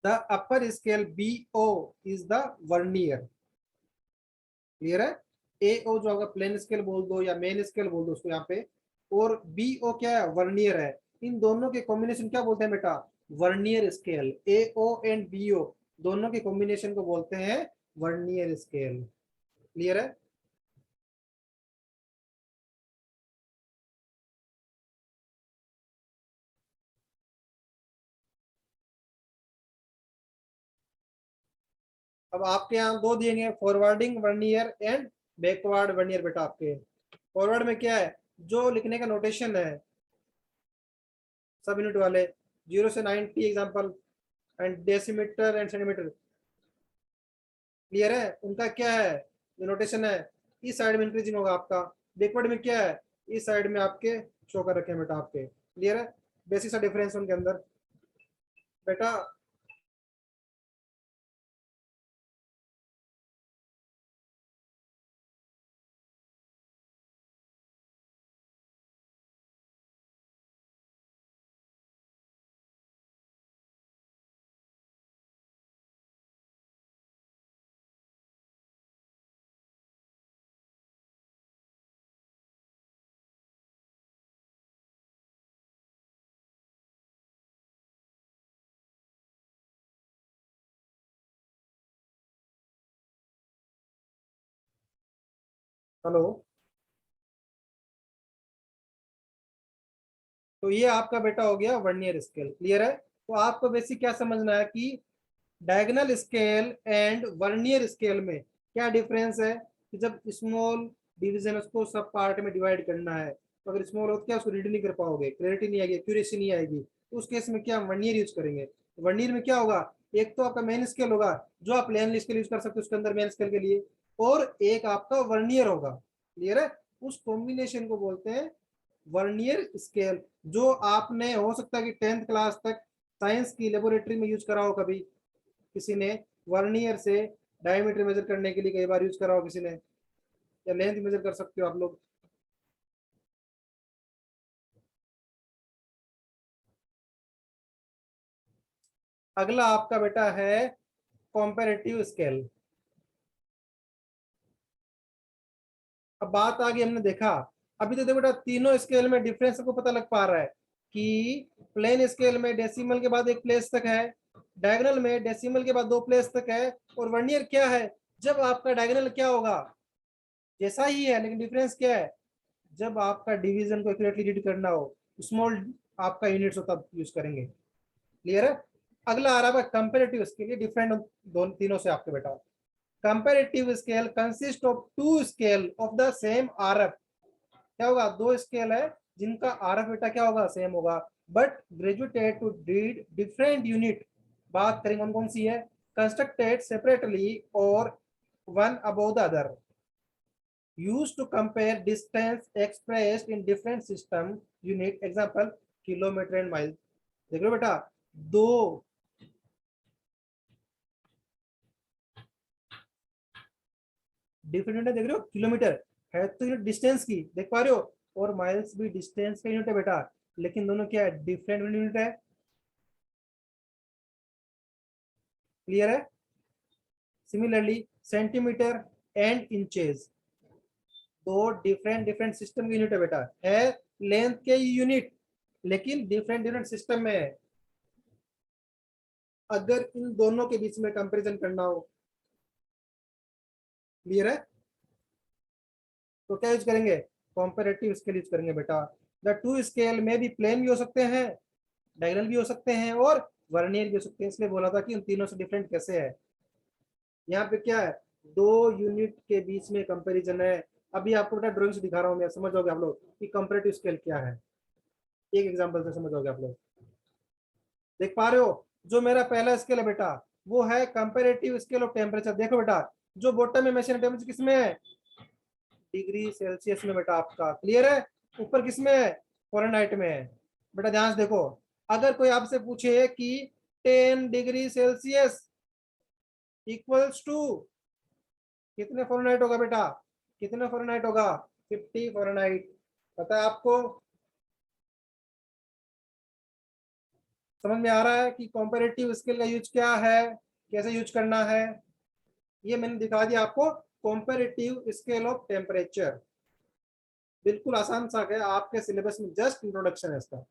A: The upper scale BO is the vernier। Clear है, AO जो होगा प्लेन स्केल बोल दो या मेन स्केल बोल दो उसको यहाँ पे, और BO क्या है वर्नियर है। इन दोनों के कॉम्बिनेशन क्या बोलते हैं बेटा vernier scale. AO and BO दोनों के कॉम्बिनेशन को बोलते हैं वर्नियर स्केल। क्लियर है, अब आपके यहाँ दो दिए forwarding vernier and backward vernier. बेटा आपके फॉरवर्ड में क्या है जो लिखने का नोटेशन है सब यूनिट वाले 0 से 90 example and decimetre and centimetre. Clear है, उनका क्या है जो नोटेशन है इस साइड में इंक्रीजिंग होगा आपका, बैकवर्ड में क्या है इस साइड में आपके शो कर रखे हैं बेटा आपके। क्लियर है, बेसिक सा डिफरेंस उनके अंदर बेटा। हेलो, तो ये आपका बेटा हो गया वर्नियर स्केल। क्लियर है, तो आपको बेसिक क्या समझना है कि diagonal scale and vernier scale में क्या डिफरेंस है कि जब स्मॉल डिवीजन उसको सब पार्ट में डिवाइड करना है तो अगर स्मॉल हो तो क्या उसको रीड नहीं कर पाओगे, क्लैरिटी नहीं आएगी, एक्यूरेसी नहीं आएगी, तो उस केस में क्या वर्नियर यूज करेंगे। वर्नियर में क्या होगा एक तो आपका मेन स्केल होगा जो आप प्लेन स्केल यूज कर सकते हो उसके अंदर मेन स्केल के लिए, और एक आपका वर्नियर होगा। क्लियर है, उस कॉम्बिनेशन को बोलते हैं वर्नियर स्केल। जो आपने हो सकता है कि 10th क्लास तक साइंस की लेबोरेटरी में यूज करा हो, कभी किसी ने वर्नियर से डायमीटर मेजर करने के लिए कई बार यूज करा हो किसी ने, या लेंथ मेजर कर सकते हो आप लोग। अगला आपका बेटा है कॉम्पेरेटिव स्केल। अब बात आ गई, हमने देखा अभी तो देखो बेटा तीनों स्केल में डिफरेंस सबको पता लग पा रहा है कि प्लेन स्केल में डेसिमल के बाद एक प्लेस तक है, डायगोनल में डेसिमल के बाद 2 प्लेस तक है, और वर्नियर क्या है जब आपका डायगोनल क्या होगा, जैसा ही है लेकिन डिफरेंस क्या है, जब आपका डिवीजन को एक्यूरेटली रीड करना हो, स्मॉल आपका यूनिट्स हो तब यूज करेंगे। क्लियर है। अगला आ रहा है कंपेरेटिव स्केल, ये डिफरेंट दोनों तीनों से आपके बेटा। Comparative scale consist of two scale of the same RF. क्या होगा, दो स्केल है जिनका आरएफ बेटा क्या होगा, सेम होगा, but graduated to read different unit. बात करेंगे कौन कौन सी है, कंस्ट्रक्टेड सेपरेटली और one above the other, used to compare distance expressed in different system unit, example kilometer and mile। देख लो बेटा, दो डिफरेंट है, देख रहे हो, किलोमीटर है तो यूनिट डिस्टेंस की देख पा रहे हो, और माइल्स भी डिस्टेंस का यूनिट है बेटा, लेकिन दोनों क्या है, डिफरेंट यूनिट है। क्लियर है। सिमिलरली सेंटीमीटर एंड इंचेस, दो डिफरेंट डिफरेंट सिस्टम की यूनिट है बेटा, है लेंथ के यूनिट लेकिन डिफरेंट डिफरेंट सिस्टम में है। अगर इन दोनों के बीच में कंपैरिजन करना हो, क्लियर है, तो क्या यूज करेंगे, कंपैरेटिव स्केल यूज करेंगे बेटा। द टू स्केल में भी प्लेन भी हो सकते हैं, डायगोनल भी हो सकते हैं और वर्नियर भी हो सकते हैं, इसलिए बोला था कि उन तीनों से डिफरेंट कैसे है। यहाँ पे क्या है, दो यूनिट के बीच में कंपैरिजन है। अभी आपको बेटा ड्राइंग से दिखा रहा हूँ मैं, समझ जाओगे आप लोग कि कंपैरेटिव स्केल क्या है, एक एग्जांपल से समझ जाओगे आप लोग। देख पा रहे हो, जो मेरा पहला स्केल है बेटा वो है कंपैरेटिव स्केल ऑफ टेम्परेचर। देखो बेटा, जो बॉटम में मेंशन टेम्परेचर किसमें है, डिग्री सेल्सियस में बेटा आपका। क्लियर है। ऊपर किसमें है, फ़ारेनहाइट में है। बेटा ध्यान से देखो, अगर कोई आपसे पूछे कि 10 डिग्री सेल्सियस इक्वल्स टू कितने फ़ारेनहाइट होगा बेटा, कितने फ़ारेनहाइट होगा, 50 फ़ारेनहाइट। पता है आपको, समझ में आ रहा है कि कंपैरेटिव स्केल का यूज क्या है, कैसे यूज करना है, ये मैंने दिखा दिया आपको। कंपैरेटिव स्केल ऑफ टेम्परेचर बिल्कुल आसान सा है, आपके सिलेबस में जस्ट इंट्रोडक्शन है इसका।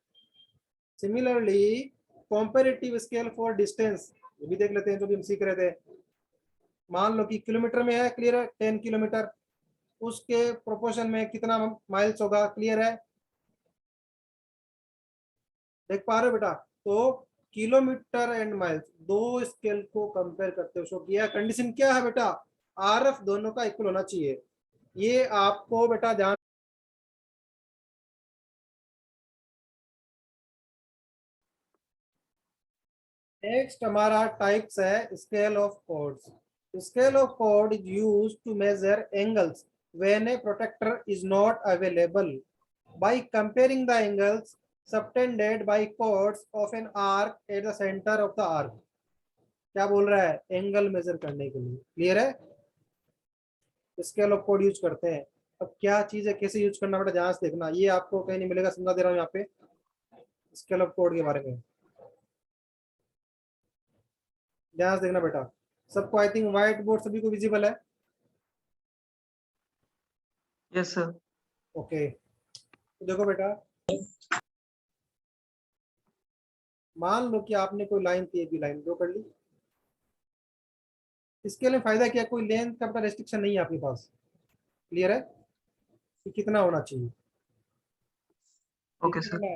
A: Similarly comparative scale for distance, ये भी देख लेते हैं जो भी हम सीख रहे थे। मान लो कि किलोमीटर में है, क्लियर है, 10 किलोमीटर, उसके प्रोपोर्शन में कितना माइल्स होगा, क्लियर है, देख पा रहे हो बेटा। तो किलोमीटर एंड माइल्स, दो स्केल को कंपेयर करते हो, शो किया। कंडीशन क्या है बेटा, आरएफ दोनों का इक्वल होना चाहिए, ये आपको बेटा ध्यान। नेक्स्ट हमारा टाइप्स है scale of chords. Scale of कोड is used to measure angles when a protractor is not available by comparing the angles subtended by chords of an arc at the centre of the arc. क्या बोल रहा है, angle measure करने के लिए। Clear है, scale of code use करते हैं। अब क्या चीज है, कैसे यूज करना बेटा ध्यान से देखना, ये आपको कहीं नहीं मिलेगा, समझा दे रहा हूँ यहाँ पे स्केल ऑफ कोड के बारे में, ध्यान से देखना बेटा। सबको आई थिंक व्हाइट बोर्ड सभी को विजिबल है।
B: Yes sir.
A: ओके, तो देखो बेटा, मान लो कि आपने कोई लाइन थी, एक भी लाइन ड्रॉ कर ली। इसके लिए फायदा क्या, कोई लेंथ का पता रेस्ट्रिक्शन नहीं है आपके पास। क्लियर है कि कितना होना चाहिए,
B: ओके सर।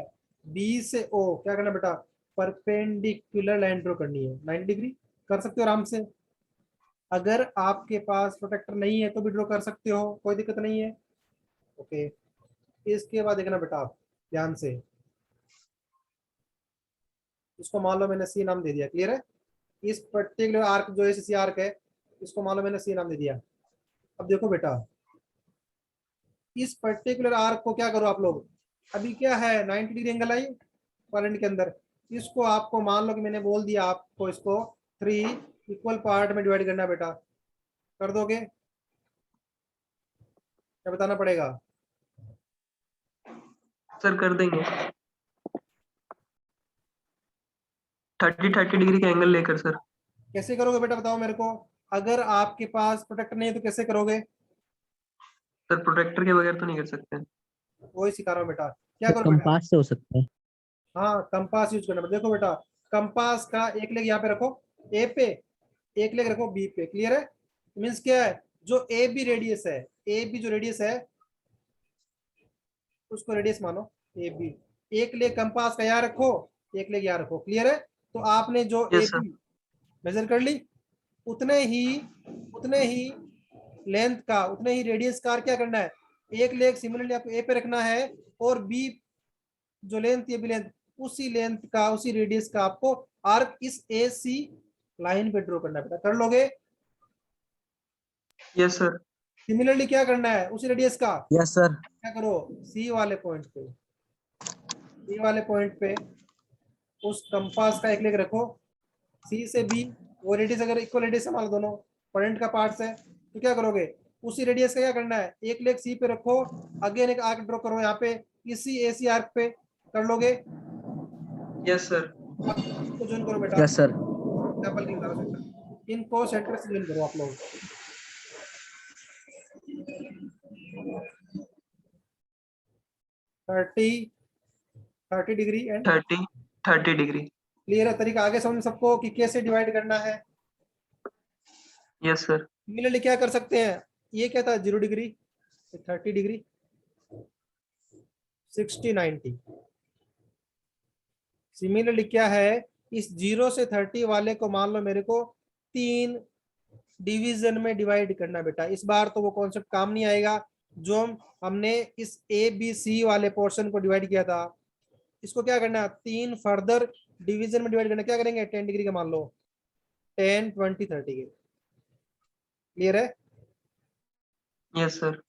A: बी से ओ क्या करना बेटा, परपेंडिकुलर लाइन ड्रॉ करनी है 90 डिग्री, कर सकते हो आराम से। अगर आपके पास प्रोटेक्टर नहीं है तो भी ड्रॉ कर सकते हो, कोई दिक्कत नहीं है। ओके, इसके बाद देखना बेटा आप ध्यान से, इसको मान लो मैंने सी नाम दे दिया। क्लियर है, इस पर्टिकुलर आर्क जो है आर्क है, इसको मान लो मैंने सी नाम दे दिया। अब देखो बेटा, इस पर्टिकुलर आर्क को क्या करो आप लोग, अभी क्या है 90 डिग्री एंगल आई पॉइंट के अंदर, इसको आपको मान लो कि मैंने बोल दिया आपको, इसको 3 इक्वल पार्ट में डिवाइड करना बेटा, कर दोगे, क्या बताना पड़ेगा,
B: सर कर देंगे। 30 डिग्री का एंगल लेकर सर।
A: कैसे करोगे बेटा बताओ मेरे को, अगर आपके पास प्रोटेक्टर नहीं है तो कैसे करोगे।
B: सर प्रोटेक्टर के बगैर तो नहीं कर सकते।
A: वही सिखा रहा हूँ बेटा, क्या
C: तो
A: करो बेटा,
C: कंपास से हो सकता है।
A: हाँ कंपास यूज करना बेटा। देखो बेटा, कंपास का एक लेग यहाँ पे रखो ए पे, एक लेग रखो बी पे। क्लियर है, मीन्स क्या है, जो ए बी रेडियस है, ए बी जो रेडियस है उसको रेडियस मानो ए बी। एक लेग कंपास का यहाँ रखो, एक लेग यहाँ रखो, क्लियर है। तो आपने जो ए
B: यस सर।
A: बी मेजर कर ली, उतने ही लेंथ का, उतने ही रेडियस का क्या करना है, एक लेग सिमिलरली आपको ए पे रखना है, और बी जो लेंथ ये बी लेंथ, उसी लेंथ का, उसी रेडियस का आपको आर्क इस ए सी लाइन पे ड्रॉ करना है। कर लोगे?
B: Yes sir.
A: सिमिलरली क्या करना है, उसी रेडियस का
C: यस सर।
A: क्या करो, सी वाले पॉइंट पे, सी वाले पॉइंट पे उस कंपास का एक लेग रखो, सी से बी, वो रेडियस अगर इक्वल रेडियस मान लो दोनों पॉइंट का पार्ट्स है, तो क्या करोगे, उसी रेडियस का क्या करना है, एक लेग सी पे रखो, अगेन एक आर्क ड्रॉ करो यहाँ पे इसी एसी आर्क पे। कर लोगे?
B: Yes sir.
A: इसको ज्वाइन करो बेटा,
C: यस सर।
A: एग्जांपल की बता सकता, इनको सेंटर से ज्वाइन करो आप लोग। 30 डिग्री एंड
B: 30 डिग्री।
A: क्लियर है तरीका आगे समझ सबको कि कैसे डिवाइड करना है।
B: Yes sir.
A: सिमिलरली क्या कर सकते हैं, ये क्या था 0 डिग्री, 30 डिग्री, 60 90। सिमिलरली क्या है, इस 0 से 30 वाले को मान लो मेरे को 3 डिवीजन में डिवाइड करना बेटा। इस बार तो वो कॉन्सेप्ट काम नहीं आएगा जो हमने इस ए बी सी वाले पोर्शन को डिवाइड किया था। इसको क्या करना है, 3 फर्दर डिवीजन में डिवाइड करना। क्या करेंगे, 10 डिग्री का मान लो, 10 20 30 के। क्लियर है?
B: Yes sir.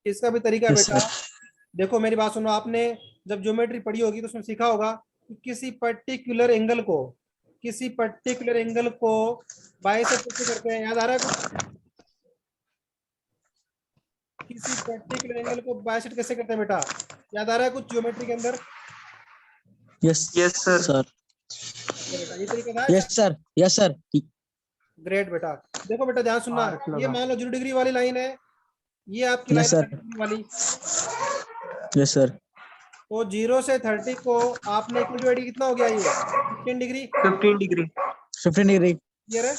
A: इसका भी तरीका
C: Yes,
A: बेटा
C: sir.
A: देखो, मेरी बात सुनो, आपने जब ज्योमेट्री पढ़ी होगी तो उसमें सीखा होगा कि किसी पर्टिकुलर एंगल को, किसी पर्टिकुलर एंगल को बाइसेक्ट कैसे करते हैं, याद आ रहा है कुछ? किसी पर्टिकुलर एंगल को बाइसेक्ट कैसे करते हैं बेटा, याद आ रहा है कुछ ज्योमेट्री के अंदर?
C: Yes,
B: Yes, sir.
C: sir.
A: ये बेटा ये तरीका था।
C: Yes, sir. Yes, sir.
A: Great बेटा। देखो बेटा ध्यान सुनना,
B: आर्क
A: ये
B: लगा।
A: मान लो 0 डिग्री वाली लाइन है, ये आपकी लाइन
C: Yes,
A: है
C: sir.
A: 30 डिग्री वाली।
C: Yes, sir.
A: तो 0 से 30 को आपने इक्वल डिवाइड कितना हो गया, ये 15 डिग्री।
B: 15 डिग्री।
C: 15 degree.
A: क्लियर है?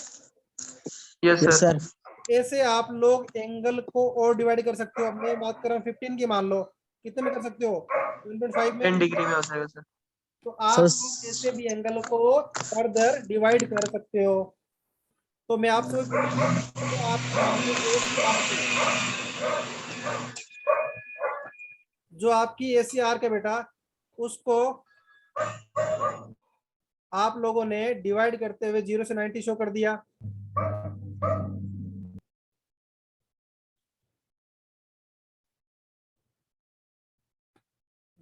B: Yes
C: Yes,
B: sir.
C: sir.
A: ऐसे आप लोग एंगल को और डिवाइड कर सकते हो। अब मैं बात कर रहा हूँ 15 की, मान लो कितने में कर सकते हो, 1.5 में।
B: 10 डिग्री में हो जाएगा सर।
A: तो
C: Sir.
A: आप लोग ऐसे भी एंगल को फर्दर डिवाइड कर सकते हो। तो मैं आपसे वही बोल रहा हूँ, तो आपका मान लो जो आपकी एसी आर्क है बेटा, उसको आप लोगों ने डिवाइड करते हुए 0 से 90 शो कर दिया।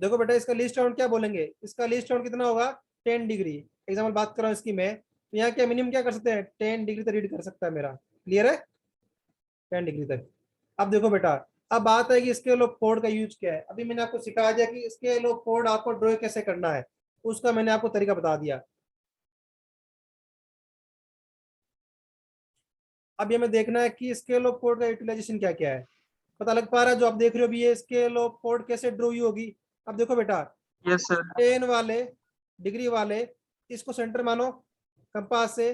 A: देखो बेटा इसका लीस्ट काउंट क्या बोलेंगे, इसका लीस्ट काउंट कितना होगा, 10 डिग्री। एग्जाम्पल बात कर रहा हूँ इसकी मैं, तो यहाँ क्या मिनिमम क्या कर सकते हैं, 10 डिग्री तक रीड कर सकता है मेरा। क्लियर है? 10 डिग्री तक। अब देखो बेटा, अब बात है कि स्केल ऑफ कोड का यूज क्या है। अभी मैंने आपको सिखा दिया कि स्केल ऑफ कोड आपको ड्रॉ कैसे करना है, उसका मैंने आपको तरीका बता दिया। अब ये हमें देखना है कि स्केल ऑफ कोड का यूटिलाइजेशन क्या क्या है। पता लग पा रहा है जो आप देख रहे हो अभी, ये स्केल ऑफ कोड कैसे ड्रॉ होगी। अब देखो बेटा,
B: यस सर।
A: 10 वाले डिग्री वाले, इसको सेंटर मानो, कंपास से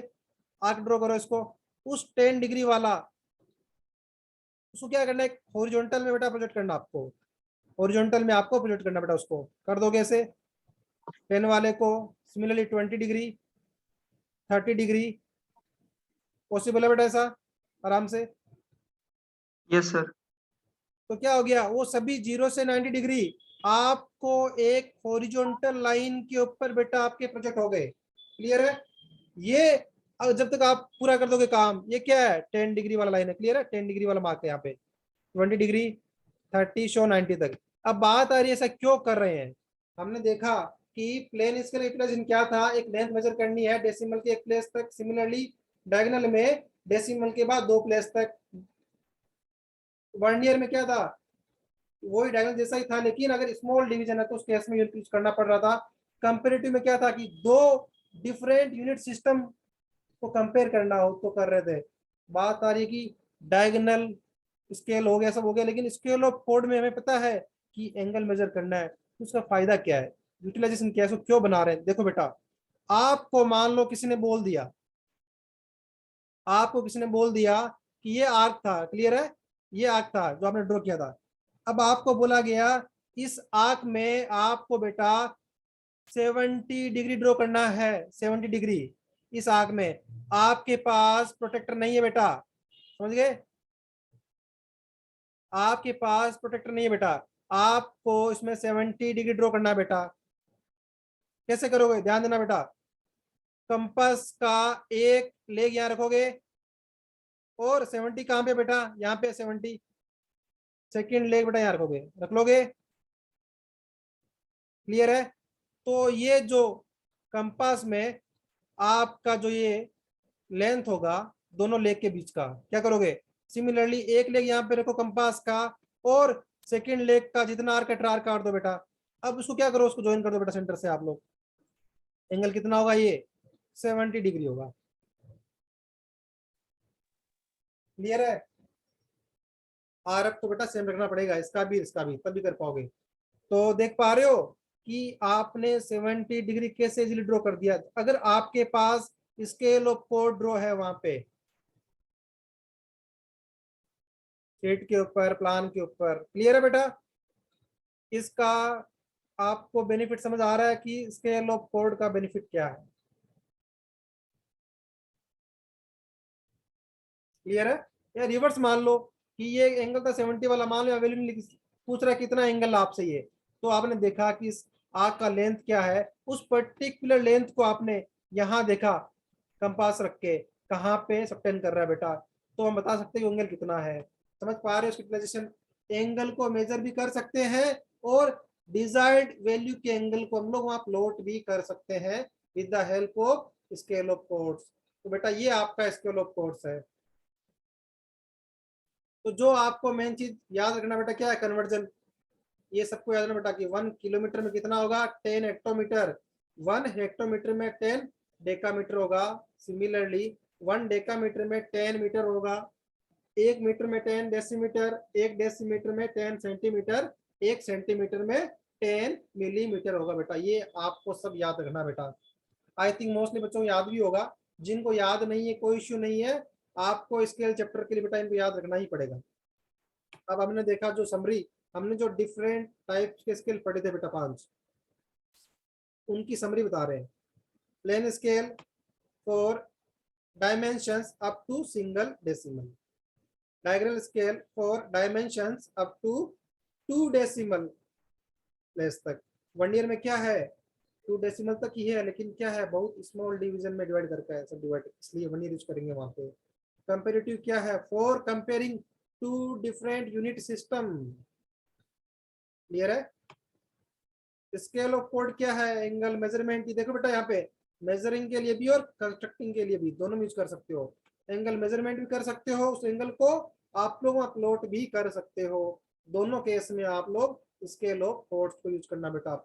A: आर्क ड्रॉ करो इसको। उस 10 डिग्री वाला, उसको क्या करना है, हॉरिजॉन्टल में बेटा प्रोजेक्ट करना आपको, हॉरिजॉन्टल में आपको प्रोजेक्ट करना बेटा। उसको कर दोगे ऐसे, 10 वाले को सिमिलरली 20 डिग्री, 30 डिग्री, पॉसिबल है बेटा ऐसा आराम से?
B: Yes sir.
A: तो क्या हो गया, वो सभी 0 से 90 डिग्री आपको एक हॉरिजॉन्टल लाइन के ऊपर बेटा आपके प्रोजेक्ट हो गए। क्लियर है? ये जब तक आप पूरा कर दोगे काम, ये क्या है, 10 डिग्री वाला लाइन है। क्लियर है? 10 डिग्री वाला मार्क है यहाँ पे, 20 डिग्री, 30 शो 90 तक। अब बात आ रही है ऐसा क्यों कर रहे हैं। हमने देखा कि प्लेन स्केल यूटिलाइजेशन क्या था, एक लेंथ मेजर करनी है डेसिमल के एक प्लेस तक, सिमिलरली डायगोनल में डेसिमल के बाद 2 प्लेस तक। वर्नियर में क्या था, वही डायगोनल जैसा ही था, लेकिन अगर स्मॉल डिवीजन है तो उस केस में यूज करना पड़ रहा था। कंपेरेटिव में क्या था कि 2 डिफरेंट यूनिट सिस्टम को कंपेयर करना हो तो कर रहे थे। बात आ रही है कि डायगोनल स्केल हो गया, सब हो गया, लेकिन स्केल ऑफ कोड में हमें पता है कि एंगल मेजर करना है, तो उसका फायदा क्या है, यूटिलाइजेशन क्या है, क्यों बना रहे हैं। देखो बेटा, आपको मान लो किसी ने बोल दिया आपको किसी ने बोल दिया कि ये आर्क था, क्लियर है, ये आर्क था जो आपने ड्रॉ किया था। अब आपको बोला गया इस आर्क में आपको बेटा 70 डिग्री ड्रॉ करना है, 70 डिग्री इस आर्क में। आपके पास प्रोटेक्टर नहीं है बेटा, समझ गए, आपके पास प्रोटेक्टर नहीं है बेटा, आपको इसमें 70 डिग्री ड्रॉ करना है बेटा। कैसे करोगे, ध्यान देना बेटा, कंपास का एक लेग यहां रखोगे और 70 कहां पे बेटा, यहाँ पे 70, सेकेंड लेग बेटा यहां रखोगे, रख लोगे, क्लियर है। तो ये जो कंपास में आपका जो ये लेंथ होगा दोनों लेग के बीच का, क्या करोगे, सिमिलरली एक लेग यहाँ पे रखो कंपास का और सेकेंड लेग का जितना आर्क है आर्क काट दो बेटा। अब उसको क्या करो, उसको ज्वाइन कर दो बेटा सेंटर से आप लोग। एंगल कितना होगा, ये 70 डिग्री होगा, क्लियर है। आर्क तो बेटा सेम रखना पड़ेगा, इसका भी तभी कर पाओगे। तो देख पा रहे हो कि आपने 70 डिग्री कैसे इजीली ड्रॉ कर दिया। अगर आपके पास स्केल ऑफ कोड ड्रॉ है वहां पे शीट के ऊपर, प्लान के ऊपर, क्लियर है बेटा। इसका आपको बेनिफिट समझ आ रहा है कि स्केल ऑफ कोड का बेनिफिट क्या है, क्लियर है। या रिवर्स मान लो कि ये एंगल था 70 वाला, मान लो अवेलेबल पूछ रहा है कितना एंगल आपसे ये, तो आपने देखा कि इस आर्क का लेंथ क्या है, उस पर्टिकुलर लेंथ को आपने यहाँ देखा कंपास रख के कहाँ पे सबटेंड कर रहा है बेटा, तो हम बता सकते हैं कि एंगल कितना है। समझ पा रहे हो यूटिलाइजेशन, एंगल को मेजर भी कर सकते हैं और डिजायर्ड वैल्यू के एंगल को हम लोग वहां प्लॉट भी कर सकते हैं with the help of scale of codes. तो बेटा ये आपका स्केल ऑफ कोड्स है। तो जो आपको मेन चीज याद रखना बेटा क्या है, कन्वर्जन। ये सबको याद रखना बेटा कि 1 किलोमीटर में कितना होगा, 10 हेक्टोमीटर, 1 हेक्टोमीटर में 10 डेकामीटर होगा। सिमिलरली 1 डेकामीटर में 10 मीटर होगा, 1 मीटर में 10 डेसीमीटर, 1 डेसीमीटर में 10 सेंटीमीटर, 1 सेंटीमीटर में 10 मिलीमीटर होगा बेटा। ये आपको सब याद रखना बेटा। आई थिंक मोस्टली बच्चों को याद भी होगा, जिनको याद नहीं है कोई इश्यू नहीं है, आपको स्केल चैप्टर के लिए बेटा इनको याद रखना ही पड़ेगा। अब हमने देखा जो समरी, हमने जो डिफरेंट टाइप के स्केल पढ़े थे बेटा 5, उनकी समरी बता रहे हैं। Plain scale for dimensions up to single decimal, diagonal scale for dimensions up to 2 decimal place तक। 1 ईयर में क्या है 2 डेसिमल तक ही है, लेकिन क्या है बहुत स्मॉल डिवीजन में डिवाइड करके है सब डिवाइड, इसलिए 1 ईयर यूज करेंगे वहां पे। कंपेरेटिव क्या है, for comparing 2 different unit system, clear है। स्केल ऑफ कोड क्या है, एंगल मेजरमेंट की, देखो बेटा यहाँ पे मेजरिंग के लिए भी और कंस्ट्रक्टिंग के लिए भी दोनों यूज कर सकते हो। एंगल मेजरमेंट भी कर सकते हो, उस एंगल को आप लोग प्लॉट भी कर सकते हो। दोनों केस में आप लोग स्केल ऑफ कोड्स को यूज करना बेटा।